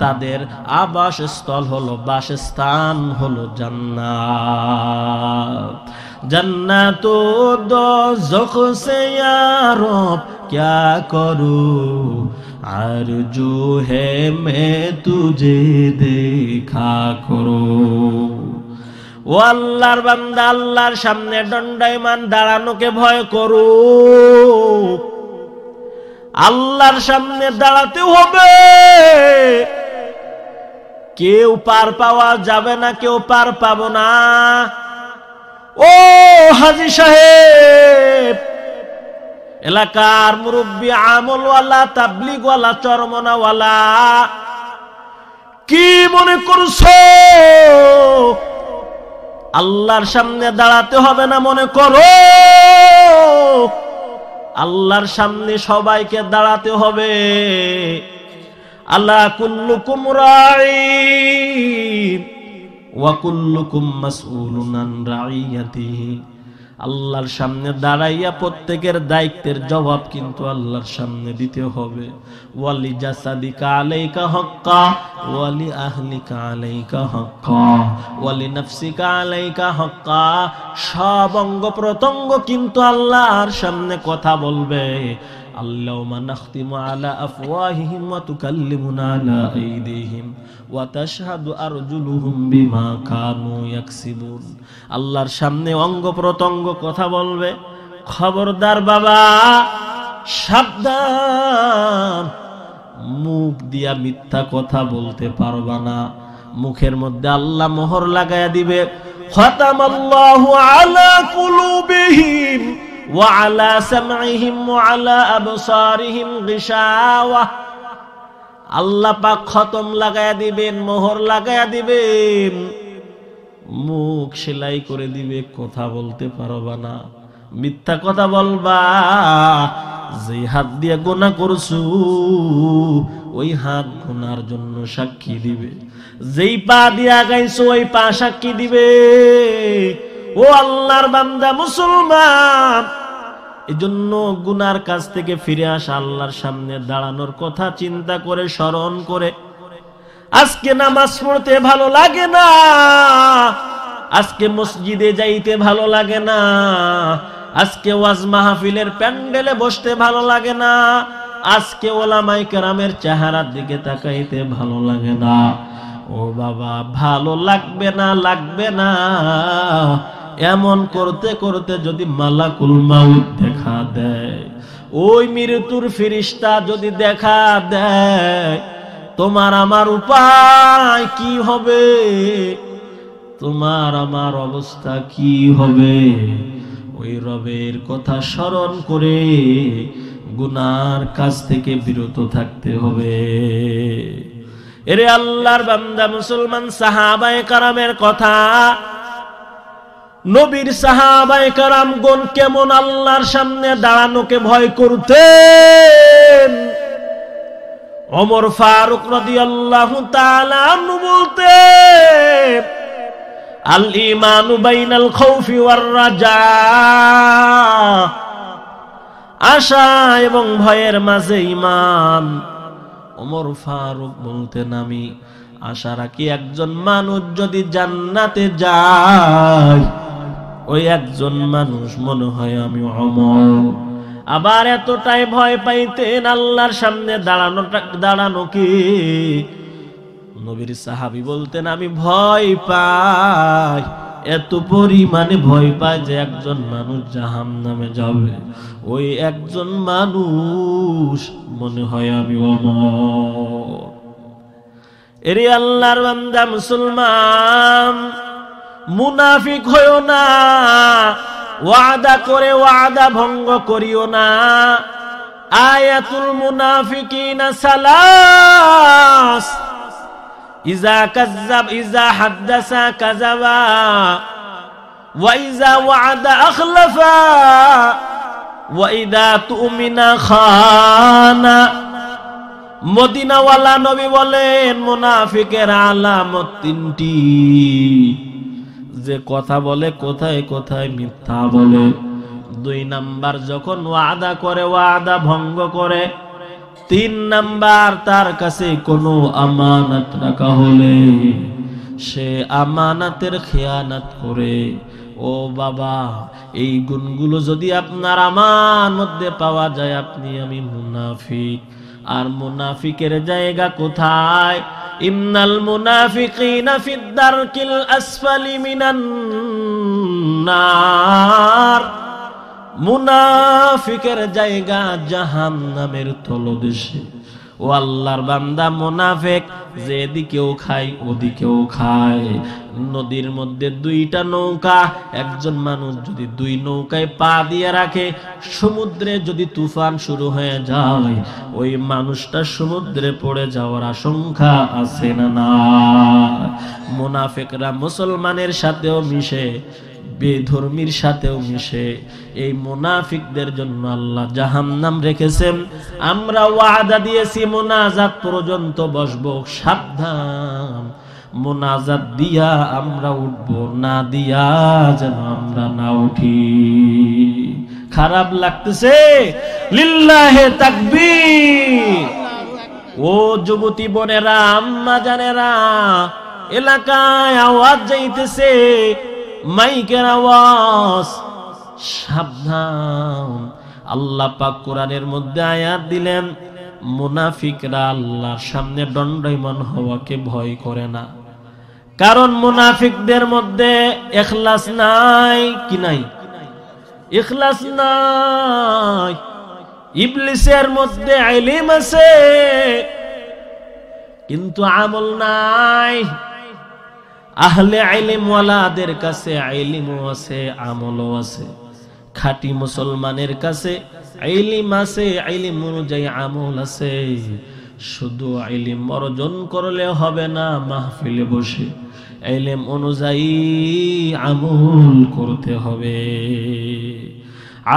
তাদের আবাসস্থল হলো, বাসস্থান হলো জান্নাত। जन्नतो दोज़ख से या रब क्या करूं, आरज़ू है मैं तुझे देखा करूं। ও আল্লাহর বান্দা, আল্লাহর সামনে দণ্ডায়মান দাঁড়ানোকে ভয় করো। আল্লাহর সামনে দাঁড়াতে হবে, কেউ পার পাওয়া যাবে না, কেউ পার পাবো না। ও হাজী সাহেব, এলাকার মুরব্বী, আমলওয়ালা, তাবলীগওয়ালা, চরমনাওয়ালা, কি মনে করছো আল্লাহর সামনে দাঁড়াতে হবে না মনে করো? আল্লাহর সামনে সবাইকে দাঁড়াতে হবে। আল্লাহ কুল্লুকুম রাঈন ওয়া কুল্লুকুম মাসউলুন আন রাইয়াতিহি। আল্লাহর সামনে দাঁড়াইয়া প্রত্যেকের দায়িত্বের জবাব কিন্তু আল্লাহর সামনে দিতে হবে। ওয়ালি জাসাদিকা আলাইকা হাক্কা ওয়ালি আহলিকা আলাইকা হাক্কা ওয়ালি নাফসিকা আলাইকা হাক্কা। সব অঙ্গ প্রত্যঙ্গ কিন্তু আল্লাহর সামনে কথা বলবে। আল্লাহুম্মা নাখতিমু আলা আফওয়াহিহিম ওয়া তুকাল্লিমুনা আলা আইদিহিম ওয়া তাশহাদু আরজুলুহুম বিমা কানু ইয়াকসিবুন। আল্লাহর সামনে অঙ্গ প্রত্যঙ্গ কথা বলবে, খবরদার বাবা সাবধান, মুখ দিয়া মিথ্যা কথা বলতে পারবা না। মুখের মধ্যে আল্লাহ মোহর লাগায়া দিবে, খাতামাল্লাহু আলা কুলুবিহিম ওয়া আলা সামঈহিম ওয়া আলা আবসারিহিম গিশাওয়া। আল্লাহ পাক খতম লাগায়া দিবেন, মোহর লাগায়া দিবেন, মুখ সেলাই করে দিবে, কথা বলতে পারবা না, মিথ্যা কথা বলবা। যে হাত দিয়ে গুনাহ করছো ওই হাত গুনার জন্য সাক্ষী দিবে, যেই পা দিয়া গাইছো ওই পা সাক্ষী দিবে। ও আল্লাহর বান্দা মুসলমান, এজন্য গুনার কাছ থেকে ফিরে আসা, আল্লাহর সামনে দাঁড়ানোর কথা চিন্তা করে স্মরণ করে। আজকে নামাজ পড়তে ভালো লাগে না, আজকে মসজিদে যাইতে ভালো লাগে না, আজকে ওয়াজ মাহফিলের প্যান্ডেলে বসতে ভালো লাগে না, আজকে ওলামায়ে কেরামের চেহারার দিকে তাকাইতে ভালো লাগে না। ও বাবা, ভালো লাগবে না, লাগবে না, এমন করতে করতে যদি মালাকুল মাউত দেখা দেয়, ওই মৃত্যুর ফেরেশতা যদি দেখা দেয়, তোমার আমার উপায় কি হবে? তোমার আমার অবস্থা কি হবে? ওই রবের কথা স্মরণ করে গুনার কাজ থেকে বিরত থাকতে হবে। এরে আল্লাহর বান্দা মুসলমান, সাহাবায়ে কেরামের কথা, নবীর সাহাবায়ে কেরামগণ কেমন আল্লাহর সামনে দাঁড়ানোকে ভয় করতেন। ওমর ফারুক রাদিয়াল্লাহু তাআলা আনহু বলতেন, আল ঈমানু বাইনাল খাউফি ওয়ার রাজা, আশা এবং ভয়ের মাঝে ঈমান। ওমর ফারুক বলতেন, আমি আশা রাখি একজন মানুষ যদি জান্নাতে যায়, ওই একজন মানুষ মনে হয় আমি ওমর। আবার এতটাই ভয় পাইতেন আল্লাহর সামনে দাঁড়ানোকে, নবীর সাহাবী বলতেন, আমি ভয় পাই, এত পরিমাণে ভয় পাই যে একজন মানুষ জাহান্নামে যাবে, ওই একজন মানুষ মনে হয় আমি ওমর। এরে আল্লাহর বান্দা মুসলমান, মুনাফিক হইও না, ওয়াদা করে ওয়াদা ভঙ্গ করিও না। আয়াতুল মুনাফিকিনা সালাস, ইজা কাযাব ইজা হাদাসা কাযাবা ওয়া ইজা ওয়াদা আখলাফা ওয়া ইদা তুমিনা খানা। মদিনাওয়ালা নবী বলেন, মুনাফিকের আলামত তিনটি, যে কথা বলে কোথায় কোথায় মিথ্যা বলে। 2 নাম্বার, যখন ওয়াদা করে ওয়াদা ভঙ্গ করে। 3 নাম্বার, তার কাছে কোনো আমানত রাখা হলে সে আমানতের খেয়ানত করে। ও বাবা, এই গুণগুলো যদি আপনার আমার মধ্যে পাওয়া যায়, আপনি আমি মুনাফিক। আর মুনাফিকের জায়গা কোথায়? ইন্নাল মুনাফিকিনা ফিদ দারকিল আসফালি মিনান নার, মুনাফিকের জায়গা জাহান্নামের তলদেশে। ও আল্লাহর বান্দা, মুনাফিক যেদিকেও খায় ওদিকেও খায়। নদীর মধ্যে 2টা নৌকা, একজন মানুষ যদি 2 নৌকায় পা দিয়ে রাখে, সমুদ্রে যদি তুফান শুরু হয়ে যায়, ওই মানুষটা সমুদ্রে পড়ে যাওয়ার আশঙ্কা আছে না? না। মুনাফিকরা মুসলমানের সাথেও মিশে, বেধর্মীর সাথেও মিশে। এই মুনাফিকদের জন্য আল্লাহ জাহান্নাম রেখেছেন। আমরা ওয়াদা দিয়েছি মুনাজাত পর্যন্ত বসবো, সাবধান, মুনাজাত দিয়া আমরা উঠবো, না দিয়া যেন আমরা না উঠি। খারাপ লাগতেছে? লিল্লাহে তাকবীর। ও যুবতী বোনেরা, আম্মা জানেরা, এলাকায় আওয়াজ যাইতেছে, মাইকের আওয়াজ, সাবধান, আল্লাহ পাক কোরআনের মধ্যে আয়াত দিলেন, মুনাফিকরা আল্লাহর সামনে দণ্ডায়মান হওয়াকে ভয় করে না, কারণ মুনাফিকদের মধ্যে ইখলাস নাই। কি নাই? ইখলাস নাই। ইবলিসের মধ্যে ইলম আছে কিন্তু আমল নাই। আহলে ইলম ওয়ালাদের কাছে ইলমও আছে, আমলও আছে। খাঁটি মুসলমানের কাছে ইলম আছে, ইলম অনুযায়ী আমল আছে। শুধু ইলম অর্জন করলে হবে না, মাহফিলে বসে ইলম অনুযায়ী আমল করতে হবে।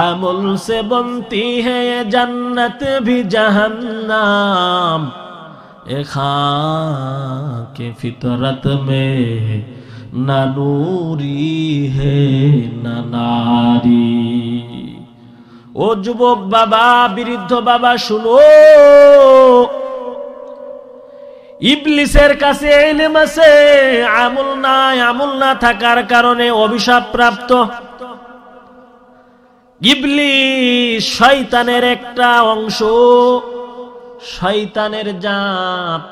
আমল से बनती है ये जन्नत भी जहन्नम, ए खां के फितरत में ना नूरी है ना नारी। ও যুবক বাবা, বৃদ্ধ বাবা, শুনো, ইবলিসের কাছে ইলম আছে, আমল নাই। আমল না থাকার কারণে অভিশাপ প্রাপ্ত। ইবলিস শয়তানের একটা অংশ, শয়তানের জাত।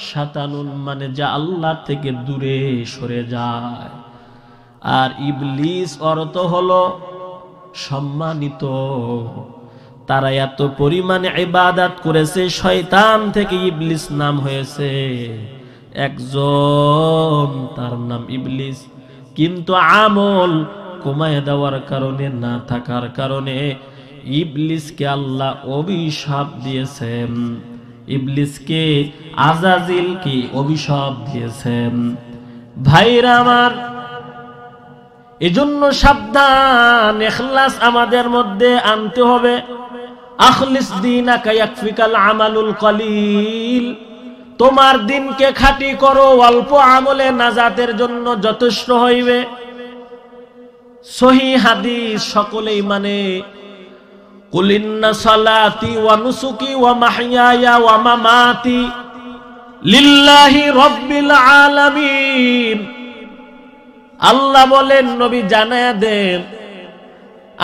শাতানুন মানে যা আল্লাহ থেকে দূরে সরে যায়, আর ইবলিস অর্থ হলো সম্মানিত। তারা এত পরিমাণে ইবাদত করেছে, শয়তান থেকে ইবলিস নাম হয়েছে একজন, তার নাম ইবলিস। কিন্তু আমল কমায় দেওয়ার কারণে, না থাকার কারণে ইবলিসকে আল্লাহ অভিশাপ দিয়েছেন। ইবলিসকে, আজাজিলকে অভিশাপ দিয়েছেন। ভাইরা আমার, এজন্য সাবধান, ইখলাস আমাদের মধ্যে আনতে হবে। আখলিস দীনাকা ইয়াকফিকাল আমালুল কলিল, তোমার দিনকে খাঁটি করো, অল্প আমলে নাজাতের জন্য যথেষ্ট হইবে। সহিহ হাদিস সকলেই মানে, কুল ইন্না সালাতি ওয়া নুসুকি ওয়া মাহইয়ায়া ওয়া মামাতি লিল্লাহি রাব্বিল আলামিন। আল্লাহ বলেন, নবী জানায়া দেন,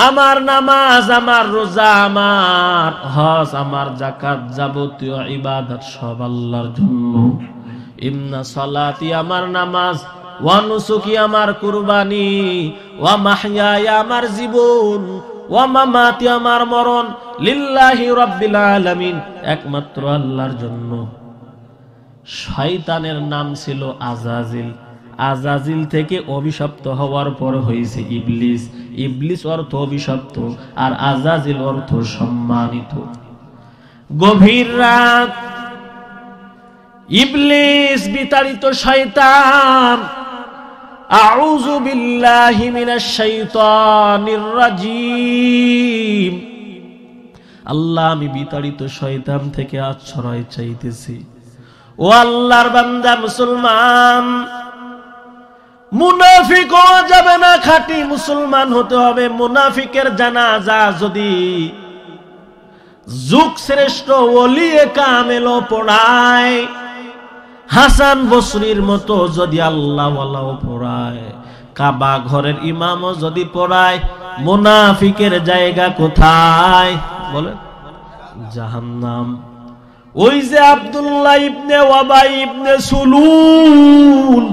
আমার নামাজ, আমার রোজা, আমার হজ, আমার যাকাত, যাবতীয় ইবাদত সব আল্লাহর জন্য। ইন্না সালাতি আমার নামাজ, ওয়া নুসুকি আমার কুরবানি, ওয়া মাহইয়ায়া আমার জীবন, ওয়া মামাতি আমার মরণ, লিল্লাহি রাব্বিল আলামিন একমাত্র আল্লাহর জন্য। শয়তানের নাম ছিল আজাজিল। আজাজিল থেকে অভিশপ্ত হওয়ার পর হয়েছে ইবলিস। ইবলিস অর্থ অভিশপ্ত, আর আজাজিল অর্থ সম্মানিত। গভীর রাত, ইবলিস বিতাড়িত শয়তান, আউযু বিল্লাহি মিনাশ শাইতানির রাজিম। আল্লাহ, আমি বিতাড়িত শয়তান থেকে আশ্রয় চাইতেছি। ও আল্লাহর বান্দা মুসলমান, মুনাফিক হওয়া যাবে না, খাঁটি মুসলমান হতে হবে। মুনাফিকের জানাজা যদি যুগ শ্রেষ্ঠ ওলিয়ে কামেলও পড়ায়, হাসান বসরির মতো যদি আল্লাহ ওয়ালাও পড়ায়, কাবা ঘরের ইমামও যদি পড়ায়, মুনাফিকের জায়গা কোথায় বলে? জাহান্নাম। ওই যে আব্দুল্লাহ ইবনে ওয়াবাই ইবনে সুলুল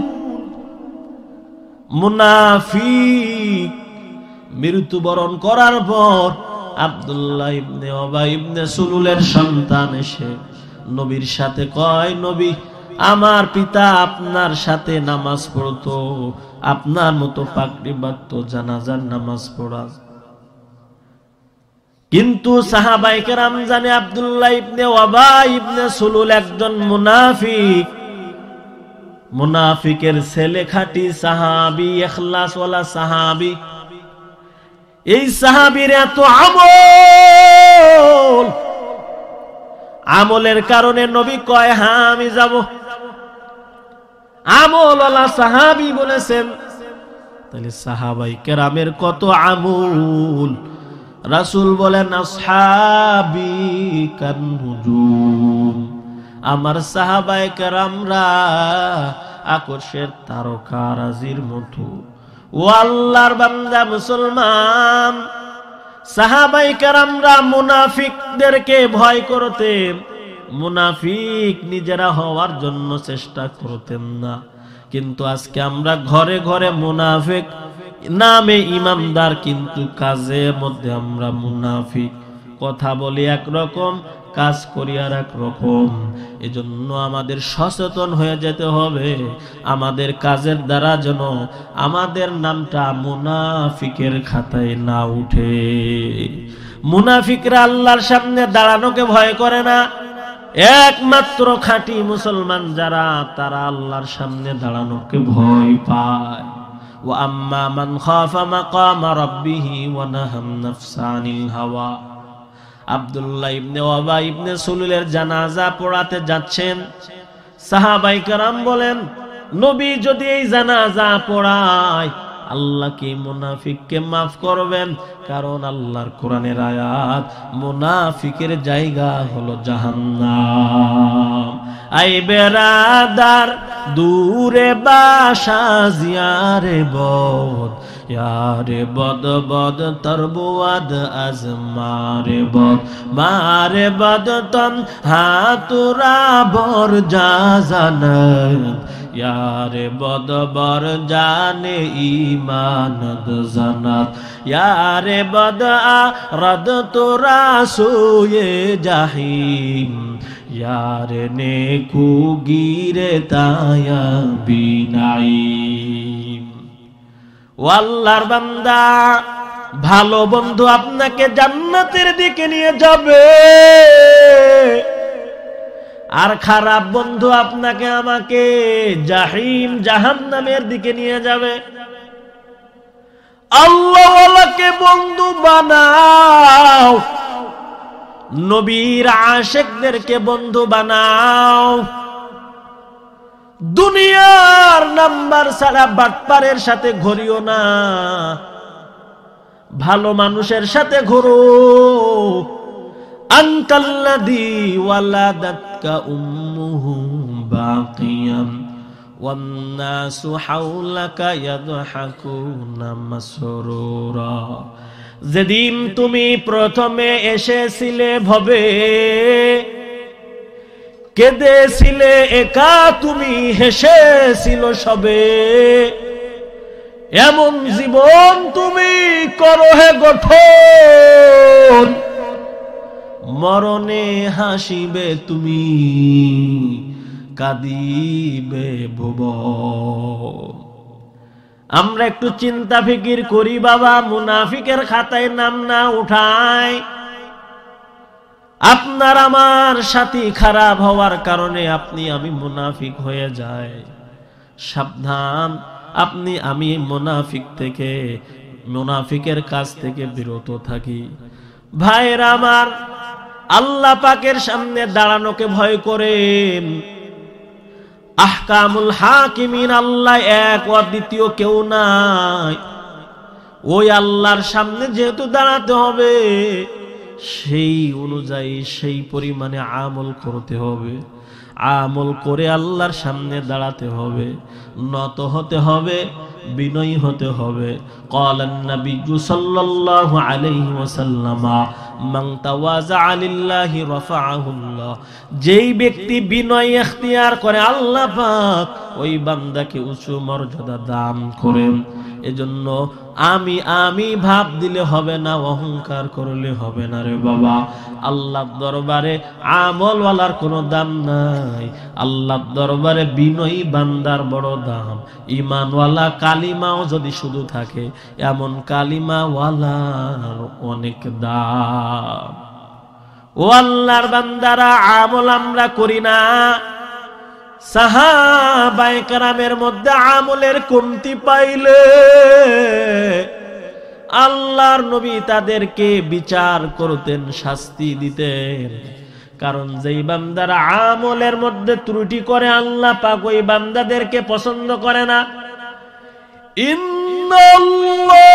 মুনাফিক মৃত্যুবরণ করার পর আব্দুল্লাহ ইবনে ওয়াবাই ইবনে সুলুলের সন্তান এসে নবীর সাথে কয়, নবী, আমার পিতা আপনার সাথে নামাজ পড়তো, আপনার মতো পাগড়ি বাঁধতো, জানাজার নামাজ পড়া। কিন্তু সাহাবায়ে কেরাম জানে আব্দুল্লাহ ইবনে ওয়াবাই ইবনে সুলুল একজন মুনাফিক। মুনাফিকের ছেলে, খাঁটি সাহাবী, ইখলাসওয়ালা সাহাবী। এই সাহাবীর এত আমল, আমলের কারণে নবী কয়, হ্যাঁ আমি যাব। আমলওয়ালা সাহাবী বলেছেন। তাহলে সাহাবায়ে কেরামের কত আমল। রাসূল বলেন, আসহাবী কান নুজুম, আমার সাহাবায়ে কেরামরা আকাশের তারকারাজির মতো। ও আল্লাহর বান্দা মুসলমান, সাহাবায়ে কেরামরা মুনাফিকদেরকে ভয় করতেন, মুনাফিক নিজেরা হওয়ার জন্য চেষ্টা করতেন না। কিন্তু আজকে আমরা ঘরে ঘরে মুনাফিক, নামে ইমানদার কিন্তু কাজের মধ্যে আমরা মুনাফিক। কথা বলি একরকম, কাজ করি আর একরকম। এজন্য আমাদের সচেতন হয়ে যেতে হবে, আমাদের কাজের দ্বারা যেন আমাদের নামটা মুনাফিকের খাতায় না উঠে। মুনাফিকরা আল্লাহর সামনে দাঁড়ানোকে ভয় করে না। একমাত্র খাঁটি মুসলমান যারা, তারা আল্লাহর সামনে দাঁড়ানোকে ভয় পায়। ওয়া আম্মা মান খাফা মাকামা রাব্বিহি ওয়া নাহান নাফসা আনিল হাওয়া। আব্দুল্লাহ ইবনে ওয়াবা ইবনে সুলুলের জানাজা পড়াতে যাচ্ছেন। সাহাবায়ে কেরাম বলেন, নবী যদি এই জানাজা পড়ায় আল্লাহ কি মুনাফিককে মাফ করবেন? কারণ আল্লাহর কোরআনের আয়াত, মুনাফিকের জায়গা হলো জাহান্নাম। আই বেরাদার দূরে বাসা জিয়ারে বদ, यारे बद बद तरबुआद आज मारे बद, मारे बद तम हातुरा बर जा जानत, यारे बद बर जाने ईमानद जानत, यारे बद आ रद तुरा सोये जाहिम, यारे नेकू गिरे ताया बिनाईम। ও আল্লাহর বান্দা, ভালো বন্ধু আপনাকে জান্নাতের দিকে নিয়ে যাবে, আর খারাপ বন্ধু আপনাকে আমাকে জাহিম জাহান্নামের দিকে নিয়ে যাবে। আল্লাহওয়ালাকে বন্ধু বানাও, নবীর আশিকদেরকে বন্ধু বানাও। দুনিয়ার নাম্বার ছাড়া বাটপারের সাথে ঘুরিও না, ভালো মানুষের সাথে ঘুরো। আনকাল্লাযী ওয়ালাদাতকা উম্মুহু বাকিয়ান ওয়ান নাসু হাওলাকা ইয়াদহাকুনা মাসরুরা। যেদিন তুমি প্রথমে এসেছিলে ভবে, কেঁদেছিলে একা, তুমি হেসেছিল সবে, এমন জীবন তুমি করো হে গঠন, মরণে হাসিবে তুমি, কাঁদিবে ভুবন। আমরা একটু চিন্তা ফিকির করি বাবা, মুনাফিকের খাতায় নাম না উঠায়। আপনার আমার সাথী খারাপ হওয়ার কারণে আপনি আমি মুনাফিক হয়ে যায়। সাবধান, আপনি আমি মুনাফিকের কাছ থেকে বিরত থাকি। ভাইরা আমার, আল্লাহ পাকের সামনে দাঁড়ানোকে ভয় করেন। আহকামুল হাকিমিন, আল্লাহ এক, অদ্বিতীয় কেউ নাই। ওই আল্লাহর সামনে যেহেতু দাঁড়াতে হবে, সেই অনুযায়ী সেই পরিমাণে আমল করতে হবে। আমল করে আল্লাহর সামনে দাঁড়াতে হবে, নত হতে হবে, বিনয়ী হতে হবে। ক্বালান নাবিয়্যু সাল্লাল্লাহু আলাইহি ওয়াসাল্লাম, মান তাওয়াযা লিল্লাহি রাফাআহুল্লাহ। যেই ব্যক্তি বিনয় ইখতিয়ার করে, আল্লাহ পাক ওই বান্দাকে উঁচু মর্যাদা দান করেন। এজন্য আমি ভাব দিলে হবে না, অহংকার করলে হবে না রে বাবা। আল্লাহর দরবারে আমলওয়ালার কোনো দাম নাই, আল্লাহর দরবারে বিনয়ী বান্দার বড় দাম। ঈমানওয়ালা কালিমাও যদি শুধু থাকে, এমন কালিমাওয়ালার অনেক দাম। ও আল্লাহর বান্দারা, আমল আমরা করি না। সাহাবায়ে কেরামের মধ্যে আমলের কমতি পাইলে আল্লাহর নবী তাদেরকে বিচার করতেন, শাস্তি দিতেন। কারণ যেই বান্দারা আমলের মধ্যে ত্রুটি করে, আল্লাহ পাক ওই বান্দাদেরকে পছন্দ করে না। ইন্নাল্লাহা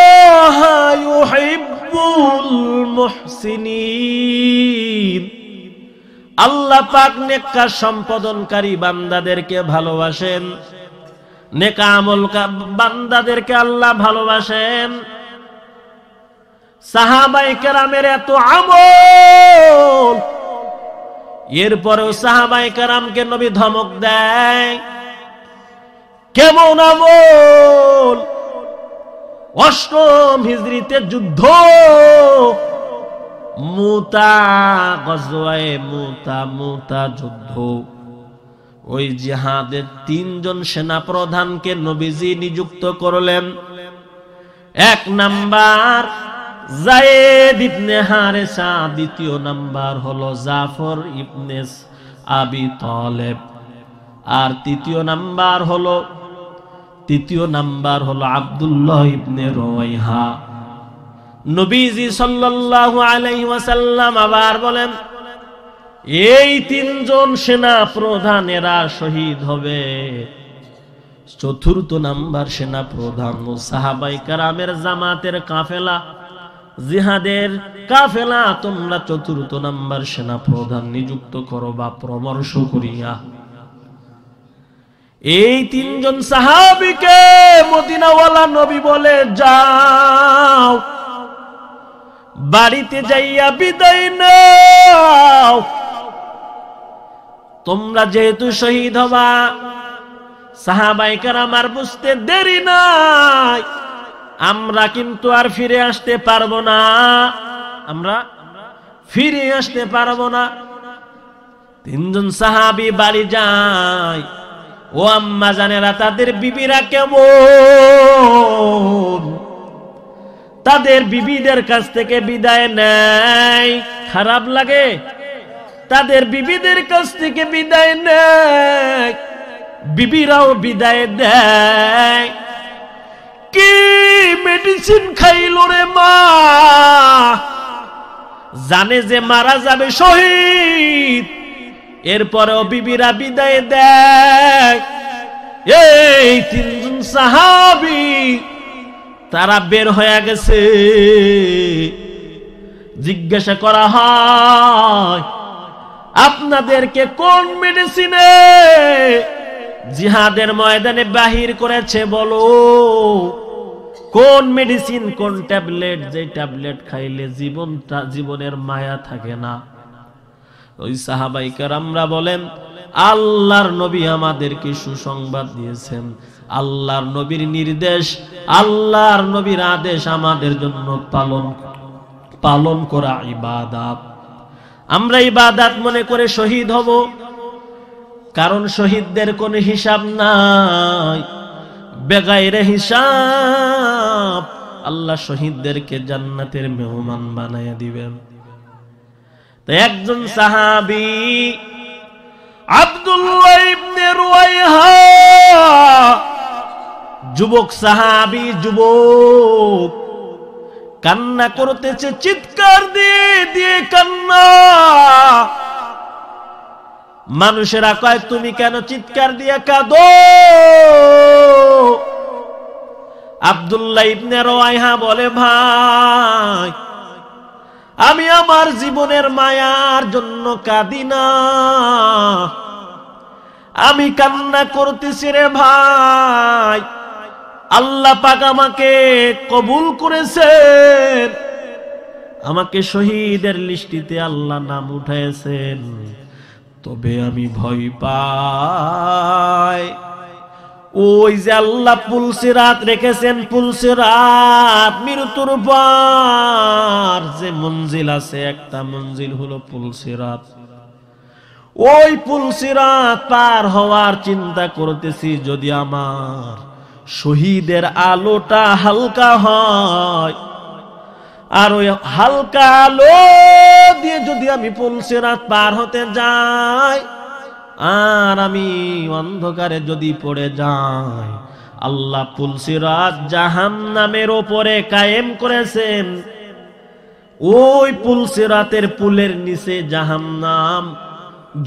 ইউহিব্বুল মুহসিনিন, আল্লাহ পাক নেককার সম্পাদনকারী বান্দাদেরকে ভালোবাসেন, নেক আমল বান্দাদেরকে আল্লাহ ভালোবাসেন। সাহাবায়ে কেরামের এত আমল, এরপরেও সাহাবায়ে কেরামকে নবী ধমক দেয়। কেমন আমল? অষ্টম হিজরিতে যুদ্ধ, মুতা, গজওয়ায়ে মুতা যুদ্ধ। ওই জিহাদের 3 জন সেনা প্রধানকে নবীজি নিযুক্ত করলেন। 1 নাম্বার যায়েদ ইবনে হারেসা, 2 নাম্বার হলো জাফর ইবনে আবি তালেব, আর 3 নাম্বার হলো আব্দুল্লাহ ইবনে রওয়াইহা। নবীজি সাল্লাল্লাহু আলাইহি ওয়াসাল্লাম আবার বলেন, এই 3 জন সেনা প্রধানেরা শহীদ হবে। 4th নাম্বার সেনা প্রধান ও সাহাবায়ে কেরামের জামাতের কাফেলা, জিহাদের কাফেলা, তোমরা 4th নাম্বার সেনা প্রধান নিযুক্ত করো বা পরামর্শ করিয়া। এই 3 জন সাহাবীকে মদিনাওয়ালা নবী বলে, যাও বাড়িতে যাইয়া বিদায় নাও, তোমরা যেহেতু শহীদ হবা। সাহাবায়ে কেরাম আর বুঝতে দেরি নাই, আমরা কিন্তু আর ফিরে আসতে পারবো না, আমরা ফিরে আসতে পারবো না। 3 জন সাহাবী বাড়ি যায়। ও আম্মা জানেরা, তাদের বিবিরা কেমন? তাদের বিবিদের কাছ থেকে বিদায় নেয়, খারাপ লাগে? তাদের বিবিদের কাছ থেকে বিদায় নেয়, বিবিরাও বিদায় দেয়। কি মেডিসিন খাইলো রে মা, জানে যে মারা যাবে শহীদ, এরপরেও বিবিরা বিদায় দেয়। এই 3 জন সাহাবী তারা বের হয়ে গেছে। জিজ্ঞাসা করা হয়, আপনাদেরকে কোন মেডিসিনে জিহাদের ময়দানে বাহির করেছে বলো? কোন মেডিসিন, কোন ট্যাবলেট, যে ট্যাবলেট খাইলে জীবনের মায়া থাকে না? ওই সাহাবায়ে কেরামরা বলেন, আল্লাহর নবী আমাদেরকে সুসংবাদ দিয়েছেন, আল্লাহর নবীর নির্দেশ, আল্লাহর নবীর আদেশ আমাদের জন্য পালন করা ইবাদত। আমরা ইবাদত মনে করে শহীদ হব, কারণ শহীদদের কোনো হিসাব নাই, বেগাইরে হিসাব আল্লাহ শহীদদেরকে জান্নাতের মেহমান বানায়া দিবেন। তো একজন সাহাবী আব্দুল্লাহ ইবনে রওয়াইহা, যুবক সাহাবী, যুবক, কান্না করতেছে, চিৎকার দিয়ে দিয়ে কান্না। মানুষেরা কয়, তুমি কেন চিৎকার দিয়ে কাঁদো? আব্দুল্লাহ ইবনে রওয়াইহা বলে, ভাই, আমি আমার জীবনের মায়ার জন্য কাঁদি না, আমি কান্না করতেছি রে ভাই, আল্লাহ পাক আমাকে কবুল করেছেন, আমাকে শহীদের লিস্টিতে আল্লাহ নাম উঠাইছেন, তবে আমি ভয় পাই। ওই যে আল্লাহ পুলসিরাত রেখেছেন, পুলসিরাত, মৃত্যুর পর যে মঞ্জিল আছে, একটা মঞ্জিল হলো পুলসিরাত। ওই পুলসিরাত পার হওয়ার চিন্তা করতেছি, যদি আমার শহীদের আলোটা হালকা হয়, আর ওই হালকা আলো দিয়ে যদি আমি পুলসিরাত পার হতে যাই, আর আমি অন্ধকারে যদি পড়ে যাই, আল্লাহ পুলসিরাত জাহান্নামের উপরে কায়েম করেছেন। ওই পুলসিরাতের পুলের নিচে জাহান্নাম।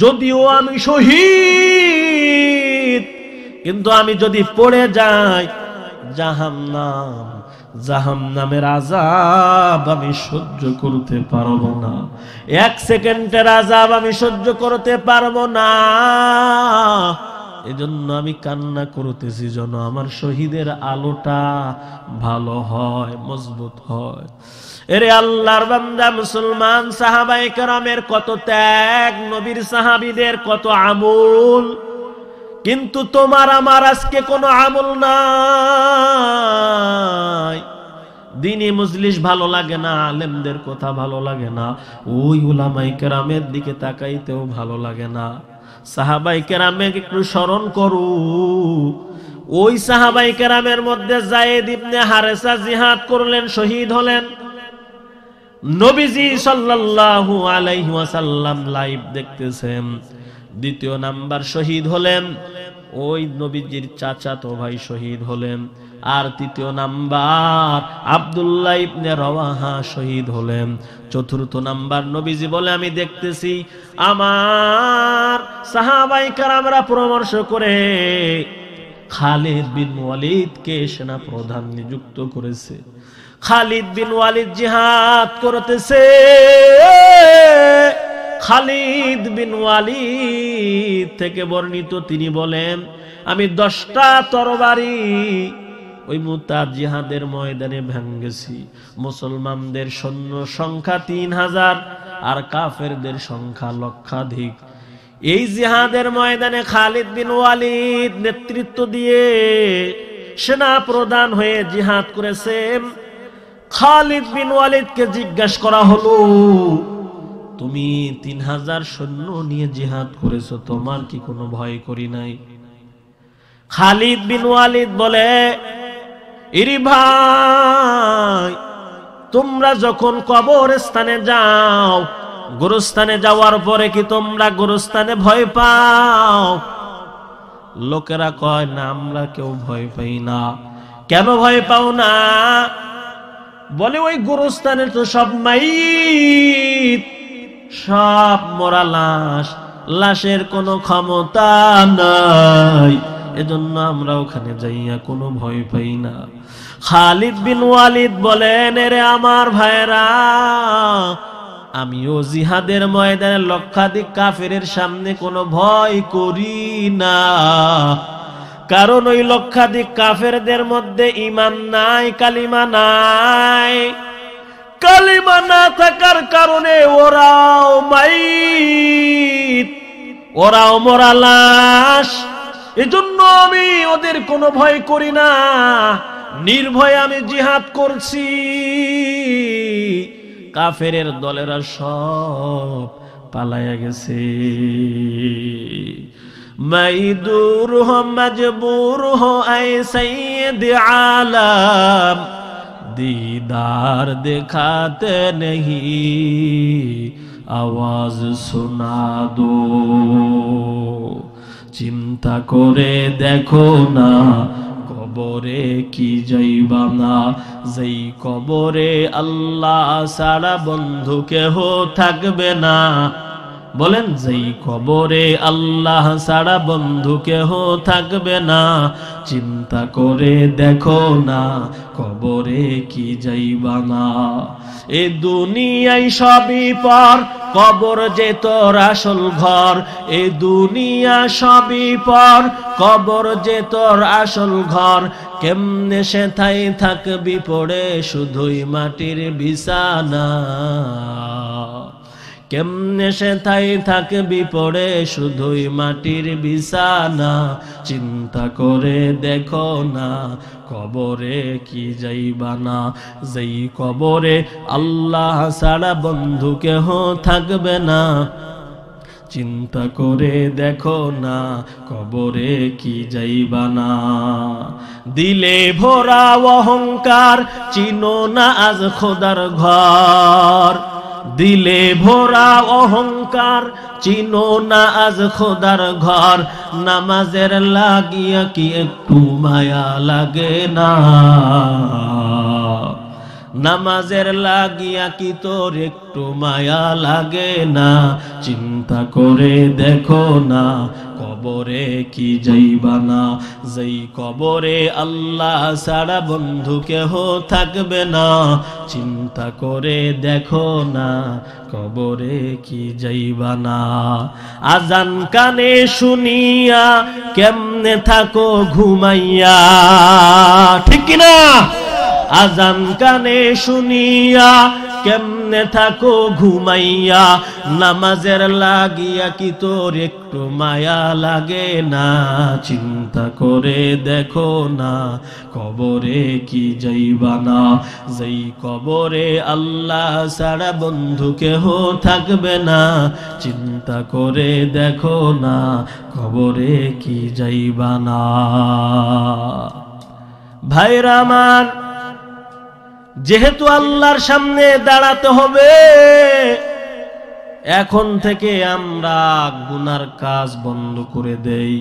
যদিও আমি শহীদ, কিন্তু আমি যদি পড়ে যাই, জাহান্নামের আযাব আমি সহ্য করতে পারবো না, 1 সেকেন্ডের আযাব আমি সহ্য করতে পারবো না। এজন্য আমি কান্না করতেছি যেন আমার শহীদের আলোটা ভালো হয়, মজবুত হয়। এরে আল্লাহর বান্দা মুসলমান, সাহাবায়ে কেরামের কত ত্যাগ, নবীর সাহাবীদের কত আমল, কিন্তু তোমার আমার আজকে কোনো আমল নাই। দ্বীনি মজলিস ভালো লাগে না, আলেমদের কথা ভালো লাগে না, ওই উলামায়ে কেরামের দিকে তাকাইতেও ভালো লাগে না। সাহাবায়ে কেরামকে একটু স্মরণ করো। ওই সাহাবায়ে কেরামের মধ্যে যায়েদ ইবনে হারেসা জিহাদ করলেন, শহীদ হলেন। নবীজি সাল্লাল্লাহু আলাইহি ওয়াসাল্লাম লাইভ দেখতেছেন। দ্বিতীয় নাম্বার শহীদ হলেন ওই নবীজির চাচাতো ভাই, শহীদ হলেন। আর তৃতীয় নাম্বার আব্দুল্লাহ ইবনে রওয়াহা শহীদ হলেন। চতুর্থ নাম্বার নবীজি বলে, আমি দেখতেছি আমার সাহাবায়ে কেরামরা পরামর্শ করে খালিদ বিন ওয়ালিদকে সেনা প্রধান নিযুক্ত করেছে। খালিদ বিন ওয়ালিদ জিহাদ করতেছে। খালিদ বিন ওয়ালিদ থেকে বর্ণিত, তিনি বলেন, আমি 10টা তরবারি ওই মুতার জিহাদের ময়দানে ভেঙ্গেছি। মুসলমানদের সৈন্য সংখ্যা 3000 আর কাফেরদের সংখ্যা লক্ষাধিক। এই জিহাদের ময়দানে খালিদ বিন ওয়ালিদ নেতৃত্ব দিয়ে সেনা প্রধান হয়ে জিহাদ করেছেন। খালিদ বিন ওয়ালিদকে জিজ্ঞাসা করা হলো, তুমি 3000 সৈন্য নিয়ে জিহাদ করেছো, তোমার কি কোনো ভয় করি নাই? খালিদ বিন ওয়ালিদ বলে, ইরি ভাই, তোমরা যখন কবরস্থানে যাও, গোরস্থানে যাওয়ার পরে কি তোমরা গোরস্থানে ভয় পাও? লোকেরা কয় না, আমরা কেউ ভয় পাই না। কেন ভয় পাও না? বলে, ওই গোরস্থানে তো সব মাইত, সব মরা লাশ, লাশের কোনো ক্ষমতা নাই, এজন্য আমরা ওখানে যাইয়া কোনো ভয় পাই না। খালিদ বিন ওয়ালিদ বলেন, রে আমার ভাইরা, আমিও জিহাদের ময়দানে লক্ষাধিক কাফেরের সামনে কোনো ভয় করি না, কারণ ওই লক্ষাধিক কাফেরদের মধ্যে ঈমান নাই, কালিমা নাই। কালিমা না থাকার কারণে ওরাও মাইত, ওরাও মরা লাশ, এজন্য আমি ওদের কোনো ভয় করি না, নির্ভয়ে আমি জিহাদ করছি। কাফেরের দলেরা সব পালায়া গেছে। मैं दूर हो मजबूर हो ऐ सैयद आलम, दीदार दिखाते नहीं, आवाज सुना दो। চিন্তা করে দেখো না, কবরে কি যাইবা না, যেই কবরে আল্লাহ ছাড়া বন্ধু কেহ থাকবে না। বলেন, যেই কবরে আল্লাহ ছাড়া বন্ধু কেহ থাকবে না, চিন্তা করে দেখো না, কবরে কি যাইবা না। এ দুনিয়ায় সবই পর, কবর যে তোর আসল ঘর। এ দুনিয়া সবই পর, কবর যে তোর আসল ঘর। কেমনে সেথায় থাকবি পড়ে শুধুই মাটির বিছানা, কেমনে সেথায় থাকবি পড়ে শুধুই মাটির বিছানা। চিন্তা করে দেখো না, কবরে কি যাইবা না, যেই কবরে আল্লাহ ছাড়া বন্ধু কেহ থাকবে না। চিন্তা করে দেখো না, কবরে কি যাইবা না। দিলে ভরা অহংকার, চিনো না আজ খোদার ঘর। দিলে ভরা অহংকার, চিনো না আজ খোদার ঘর। নামাজের লাগিয়া কি একটু মায়া লাগে না, নামাজের লাগিয়া কি তোর একটু মায়া লাগে না। চিন্তা করে দেখো না, কবরে কি যাইবা না। যেই কবরে আল্লাহ ছাড়া বন্ধু কেহ থাকবে না, চিন্তা করে দেখো না কবরে কি যাইবা না। আজান কানে শুনিয়া কেমনে থাকো ঘুমাইয়া, ঠিক কিনা? আজান কানে শুনিয়া কেমনে থাকো ঘুমাইয়া, নামাজের লাগিয়া কি তোর একটু মায়া লাগে না। চিন্তা করে দেখো না কবরে কি যাইবা না। যেই কবরে আল্লাহ ছাড়া বন্ধু কেহ থাকবে না, চিন্তা করে দেখো না কবরে কি যাইবা না। ভাইরা আমার, যেহেতু আল্লাহর সামনে দাঁড়াতে হবে, এখন থেকে আমরা গুনার কাজ বন্ধ করে দেই,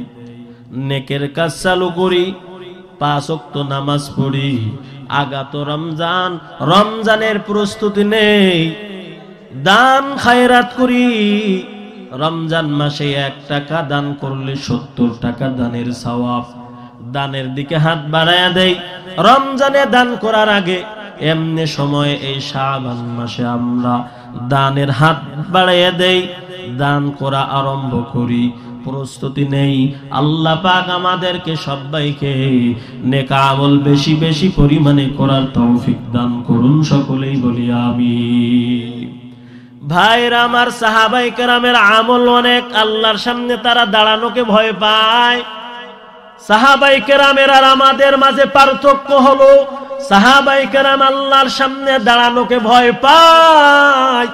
নেকের কাজ চালু করি, 5 ওয়াক্ত নামাজ পড়ি। আগাতো রমজান, রমজানের প্রস্তুতি নেই, দান খায়রাত করি। রমজান মাসে 1 টাকা দান করলে 70 টাকা দানের সওয়াব। দানের দিকে হাত বাড়ায়া দেই। রমজানে দান করার আগে এমনি সময় এই শাবান মাসে আমরা দানের হাত বাড়াইয়া দেই, দান করা আরম্ভ করি, প্রস্তুতি নেই। আল্লাহ পাক আমাদেরকে সবাইকে নেক আমল বেশি বেশি পরিমাণে করার তৌফিক দান করুন, সকলেই বলি আমিন। ভাইরা আমার, সাহাবায়ে কেরামের আমল অনেক, আল্লাহর সামনে তারা দাঁড়ানোকে ভয় পায়। সাহাবায়ে কেরামের আর আমাদের মাঝে পার্থক্য হলো, সাহাবায়ে কেরাম আল্লাহর সামনে দাঁড়ানোকে ভয় পায়,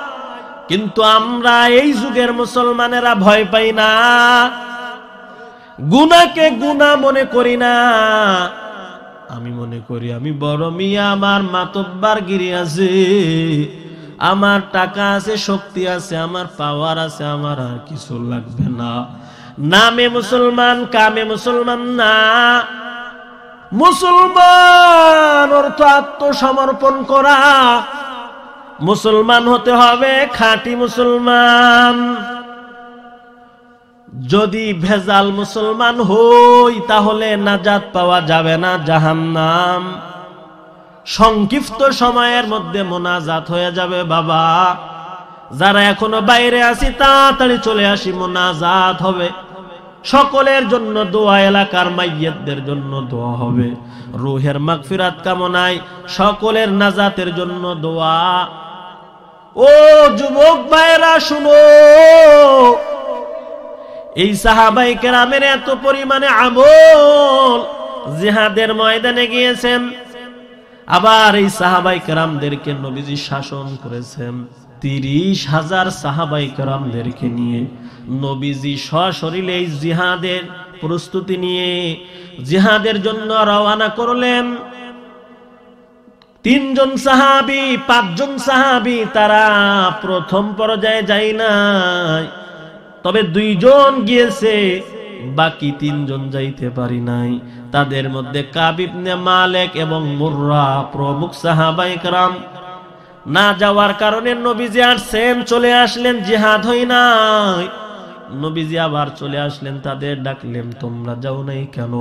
কিন্তু আমরা এই যুগের মুসলমানেরা ভয় পাই না, গুনাহকে গুনাহ মনে করি না। আমি মনে করি আমি বড় মিয়া, আমার মাতব্বারগিরি আছে, আমার টাকা আছে, শক্তি আছে, আমার পাওয়ার আছে, আমার আর কিছু লাগবে না। নামে মুসলমান, কামে মুসলমান না। মুসলমান অর্থ আত্মসমর্পণ করা। মুসলমান হতে হবে খাঁটি মুসলমান। যদি ভেজাল মুসলমান হই তাহলে নাজাত পাওয়া যাবে না, জাহান্নাম। সংক্ষিপ্ত সময়ের মধ্যে মোনাজাত হয়ে যাবে বাবা। যারা এখনো বাইরে আছি তাড়াতাড়ি চলে আসি, মোনাজাত হবে। সকলের জন্য দোয়া, এলাকার মাইয়্যিতদের জন্য দোয়া হবে, রূহের মাগফিরাত কামনায় সকলের নাজাতের জন্য দোয়া। ও যুবক ভাইরা শুনো, এই সাহাবায়ে কেরামের এত পরিমাণে আমল, জিহাদের ময়দানে গিয়েছেন, আবার এই সাহাবায়ে কেরামদেরকে নবীজি শাসন করেছেন। 30,000 সাহাবায়ে কেরামদেরকে নিয়ে নবীজি সশরীরে এই জিহাদের প্রস্তুতি নিয়ে জিহাদের জন্য রওনা করলেন। 3 জন সাহাবী, 5 জন সাহাবী তারা প্রথম পর্যায়ে যায় নাই, তবে 2 জন গিয়েছে, বাকি 3 জন যাইতে পারি নাই। তাদের মধ্যে কাব ইবনে মালিক এবং মুররা প্রমুখ সাহাবায়ে কেরাম। না যাওয়ার কারণে নবীজি আসছেন, চলে আসলেন, জিহাদ হয় নাই। নবীজি আবার চলে আসলেন, তাদের ডাকলেন, তোমরা যাও নাই কেন?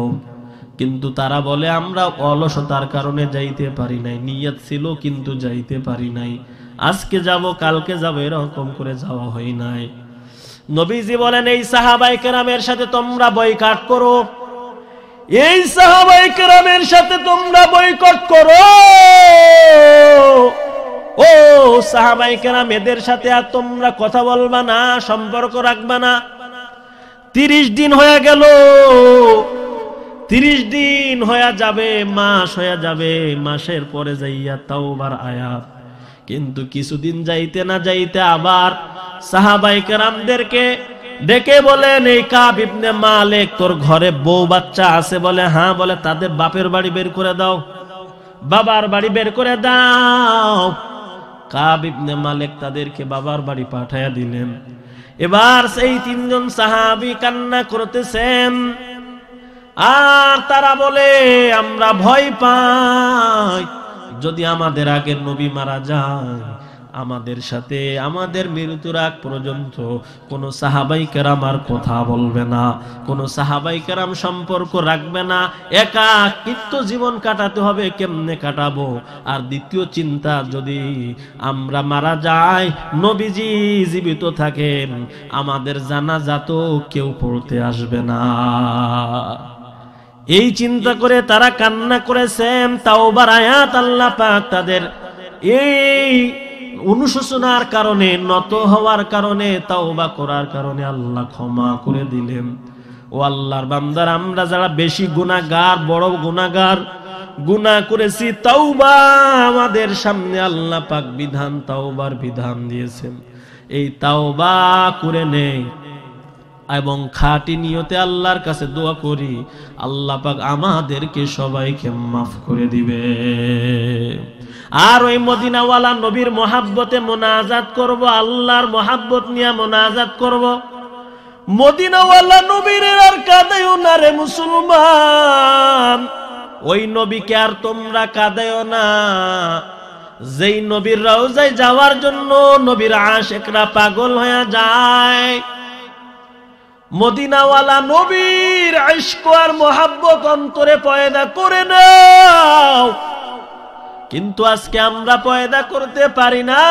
কিন্তু তারা বলে আমরা অলসতার কারণে যাইতে পারি নাই, নিয়ত ছিল কিন্তু যাইতে পারি নাই, আজকে যাব কালকে যাব, এরকম করে যাওয়া হয় নাই। নবীজি বলেন এই সাহাবায়ে কেরামের সাথে তোমরা বয়কট করো, এই সাহাবায়ে কেরামের সাথে তোমরা বয়কট করো। ও সাহাবায়ে কেরাম, এদের সাথে আর তোমরা কথা বলবা না, সম্পর্ক রাখবা না। 30 দিন হয়ে গেল, 30 দিন হয়ে যাবে, মাস হয়ে যাবে, মাসের পরে যাইয়া তাওবার আয়াত। কিন্তু কিছুদিন যাইতে না যাইতে আবার সাহাবায়ে কেরামদেরকে ডেকে বলেন, এই কাব ইবনে মালিক তোর ঘরে বউ বাচ্চা আছে? বলে হ্যাঁ। বলে তাদের বাপের বাড়ি বের করে দাও, বাবার বাড়ি বের করে দাও। কাব ইবনে মালিক তাদেরকে বাবার বাড়ি পাঠায়া দিলেন। এবার সেই 3 জন সাহাবী কান্না করতেছেন, আর তারা বলে আমরা ভয় পাই, যদি আমাদের আগের নবী মারা যায়, আমাদের সাথে আমাদের মৃত্যুর আগ পর্যন্ত কোনো সাহাবাই কেরাম আর কথা বলবে না, কোনো সাহাবাই কেরাম সম্পর্ক রাখবে না, একাকিত্ব জীবন কাটাতে হবে। কেমনে কাটাবো? আর দ্বিতীয় চিন্তা, যদি আমরা মারা যাই, নবীজি জীবিত থাকেন, আমাদের জানাজা তো কেউ পড়তে আসবে না। এই চিন্তা করে তারা কান্না করেছেন। তাওবার আয়াত আল্লাহ পাক তাদের এই অনুশোচনার কারণে, নত হওয়ার কারণে, তাওবা করার কারণে আল্লাহ ক্ষমা করে দিলেন। ও আল্লাহর বান্দার, আমরা যারা বেশি গুনাহগার, বড় গুনাহগার, গুনাহ করেছি, তাওবা আমাদের সামনে আল্লাহ পাক বিধান, তাওবার বিধান দিয়েছেন। এই তাওবা করে নেই এবং খাঁটি নিয়তে আল্লাহর কাছে দোয়া করি, আল্লাহ পাক আমাদেরকে সবাইকে মাফ করে দিবে। আর ওই মদিনাওয়ালা নবীর মহাব্বতে মোনাজাত করব, আল্লাহর মহাব্বত নিয়ে মোনাজাত করব। মদিনাওয়ালা নবীর আর কাঁদাইও না রে মুসলমান, ওই নবীকে আর তোমরা কাঁদাইও না। যেই নবীর রওজায় যাওয়ার জন্য নবীর আশিকরা পাগল হয়ে যায়, মদিনাওয়ালা নবীর ইশক আর মোহাব্বত অন্তরে পয়দা করে নাও। কিন্তু আজকে আমরা পয়দা করতে পারি না,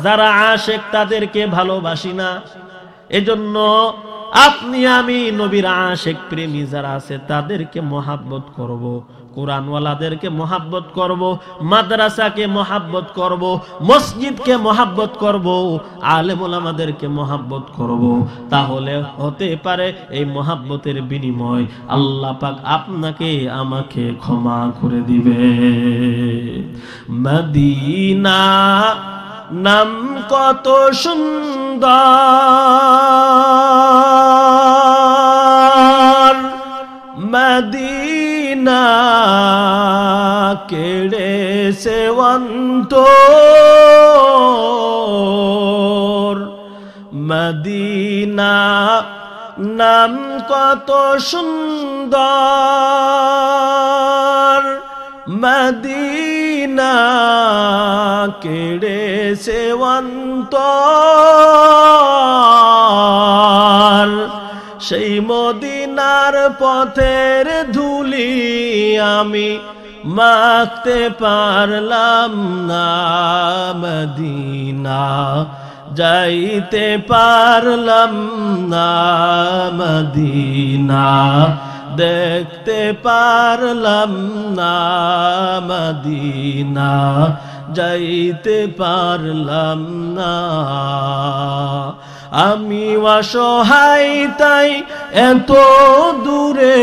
যারা আশিক তাদেরকে ভালোবাসি না। এজন্য আপনি আমি নবীর আশিক প্রেমী যারা আছে তাদেরকে মোহাব্বত করব, কোরআনওয়ালাদেরকে মোহাব্বত করব, মাদ্রাসাকে মোহাব্বত করব, মসজিদকে মোহাব্বত করব, আলেম ওলামাদেরকে মোহাব্বত করব। তাহলে হতে পারে এই মোহাব্বতের বিনিময় আল্লাহ পাক আপনাকে আমাকে ক্ষমা করে দিবে। মদিনা নাম কত সুন্দর, মদিনা কেড়েছে অন্তর, মদিনা নাম কত সুন্দর, মদিনা কেড়েছে অন্তর। সেই মদিনার পথের ধুলি আমি মাখতে পারলাম না, মদিনা যাইতে পারলাম না, মদিনা দেখতে পারলাম না, মদিনা যাইতে পারলাম না। আমি অসহায় তাই এত দূরে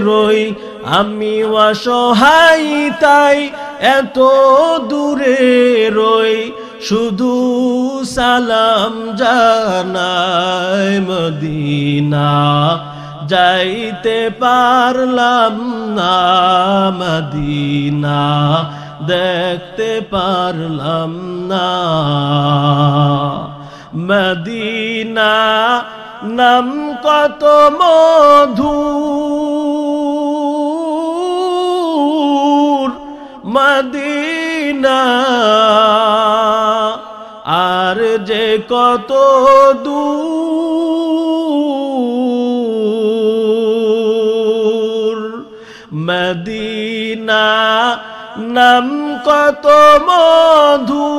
রই, আমি অসহায় তাই এত দূরে রই, শুধু সালাম জানাই, মদিনা যাইতে পারলাম না, মদিনা দেখতে পারলাম না। মদিনা নাম কত মধুর, মদিনা আর যে কত দূর, মদিনা নাম কত মধুর,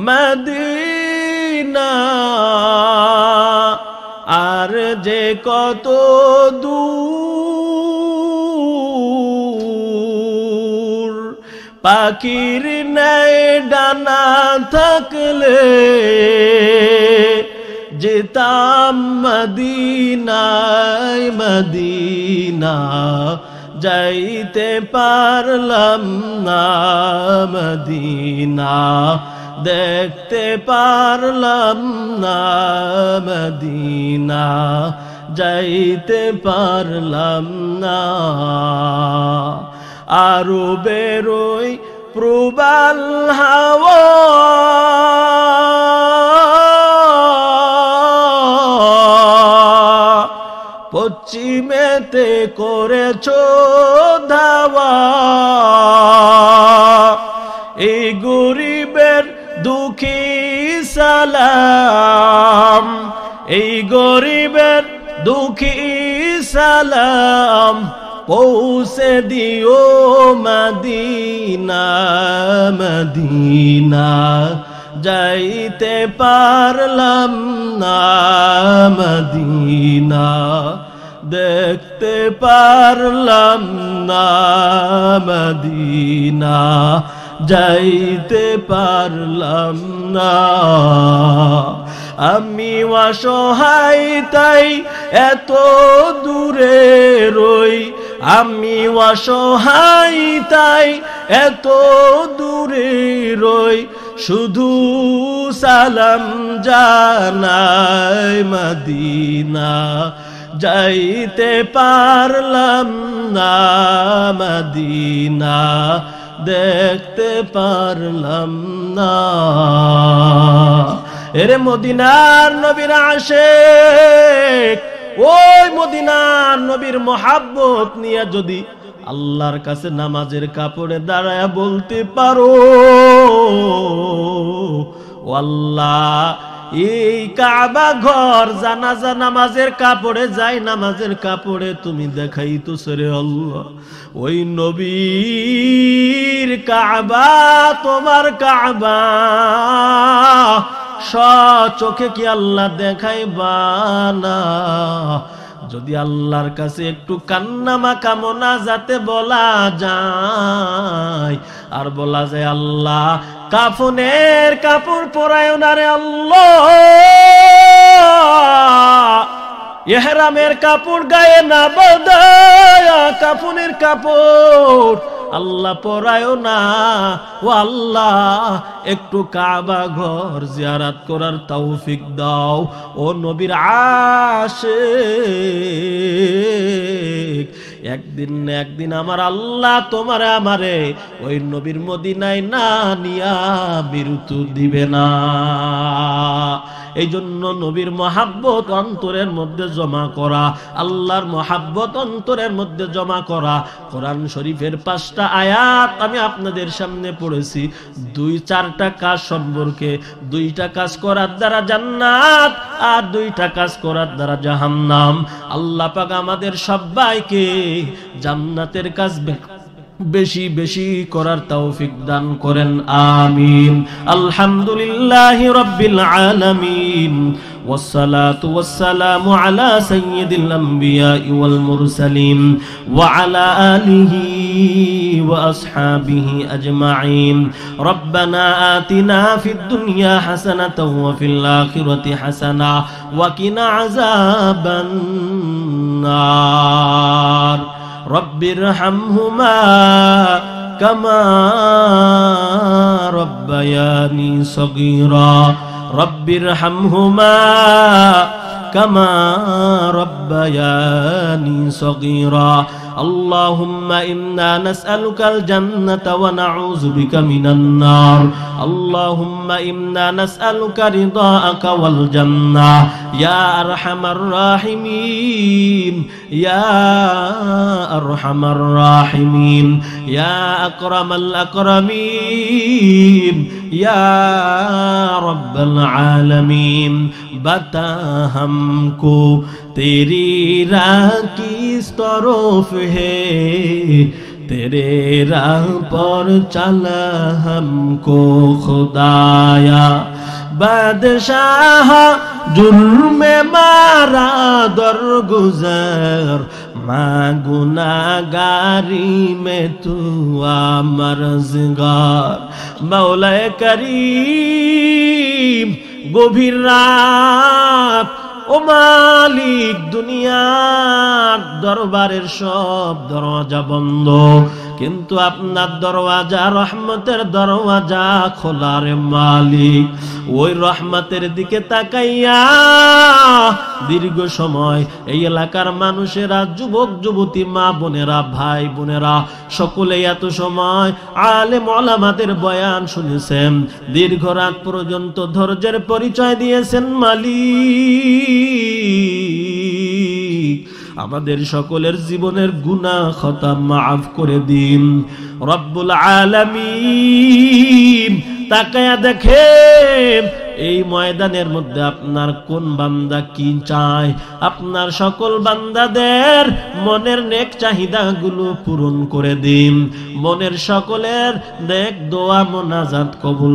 মদিনা আর যে কত দূর। পাখির ন্যায় ডানা থাকলে যেতাম মদিনায়, মদিনা যাইতে পারলাম না, মদিনা দেখতে পারলাম না, মদিনা যাইতে পারলাম না। আরো বেরোই প্রবাল হাওয়া, পশ্চিমেতে করেছো ধাওয়া, সালাম, এই গরিবের দুঃখী সালাম, পৌঁছে দিও মদিনা মদিনা, যাইতে পারলাম না মদিনা, দেখতে পারলাম না মদিনা, যাইতে পারলাম না। আমি অসহায় তাই এত দূরে রই, আমি অসহায় তাই এত দূরে রই, শুধু সালাম জানাই মদিনা, যাইতে পারলাম না মদিনা, দেখতে পারলাম না। এরে মদিনার নবীর আশিক, ওই মদিনার নবীর মোহাব্বত নিয়ে যদি আল্লাহর কাছে নামাজের কাপড়ে দাঁড়ায় বলতে পারো, ও আল্লাহ, এই কাবা ঘর জানাজা নামাজের কাপড়ে যাই, নামাজের কাপড়ে তুমি দেখাইতো রে আল্লাহ, ওই নবীর কাবা তোমার কাবা চোখে কি আল্লাহ দেখাইবা না? যদি আল্লাহর কাছে একটু কান্নামা কামনা যাতে বলা যায়, আর বলা যায় আল্লাহ কাফনের কাপড় পরায় না রে আল্লাহ, ইহরামের কাপড় গায়ে না বাঁধায়া কাফনের কাপড় আল্লাহ পরায় না, ও আল্লাহ একটু কাবা ঘর জিয়ারত করার তৌফিক দাও। ও নবীর আশিক, একদিন না একদিন আমার আল্লাহ তোমারে আমারে ওই নবীর মদিনায় না নিয়া বিরতু দিবে না। এই জন্য নবীর মহাব্বত অন্তরের মধ্যে জমা করা, আল্লাহর মহাব্বত অন্তরের মধ্যে জমা করা। কোরআন শরীফের 5টা আয়াত আমি আপনাদের সামনে পড়েছি, 2-4টা কাজ সম্পর্কে। 2টা কাজ করার দ্বারা জান্নাত, আর 2টা কাজ করার দ্বারা জাহান্নাম। আল্লাহ পাক আমাদের সবাইকে জান্নাতের কাজ বেশি বেশি করার তৌফিক দান করেন, আমিন। আলহামদুলিল্লাহি রাব্বিল আলামিন, والصلاة والسلام على سيد الأنبياء والمرسلين وعلى آله وأصحابه أجمعين. ربنا آتنا في الدنيا حسنة وفي الآخرة حسنة وقنا عذاب النار. رب ارحمهما كما ربياني صغيرا. رب ارحمهما كما ربياني صغيرا. اللهم إنا نسألك الجنة ونعوذ بك من النار. اللهم إنا نسألك رضاك والجنة يا أرحم الراحمين، يا أرحم الراحمين، يا أكرم الأكرمين، يا رب العالمين. बता हमको तेरी राह किस तरफ है, तेरे राह पर चला हमको खुदाया. बादशाह जुर्म मारा दरगुजर, माँ गुनाहगारी में तू आमरज़गार. मौला करीम গভীর রাত, ও মালিক, দুনিয়ার দরবারের সব দরজা বন্ধ, কিন্তু আপনার দরওয়াজা, রহমতের দরওয়াজা খোলা রে মালিক। ওই রহমতের দিকে তাকাইয়া দীর্ঘ সময় এই এলাকার মানুষেরা, যুবক যুবতী, মা বোনেরা, ভাই বোনেরা সকলে এত সময় আলেম ওলামাদের বয়ান শুনেছেন, দীর্ঘ রাত পর্যন্ত ধৈর্যের পরিচয় দিয়েছেন মালিক। আমাদের সকলের জীবনের গুনাহ খতা মাফ করে দিন রব্বুল আলামিন। তাকায়া দেখেন এই ময়দানের মধ্যে আপনার কোন বান্দা কি চায়। আপনার সকল বান্দাদের মনের নেক চাহিদাগুলো পূরণ করে দিন। মনের সকলের নেক দোয়া মোনাজাত কবুল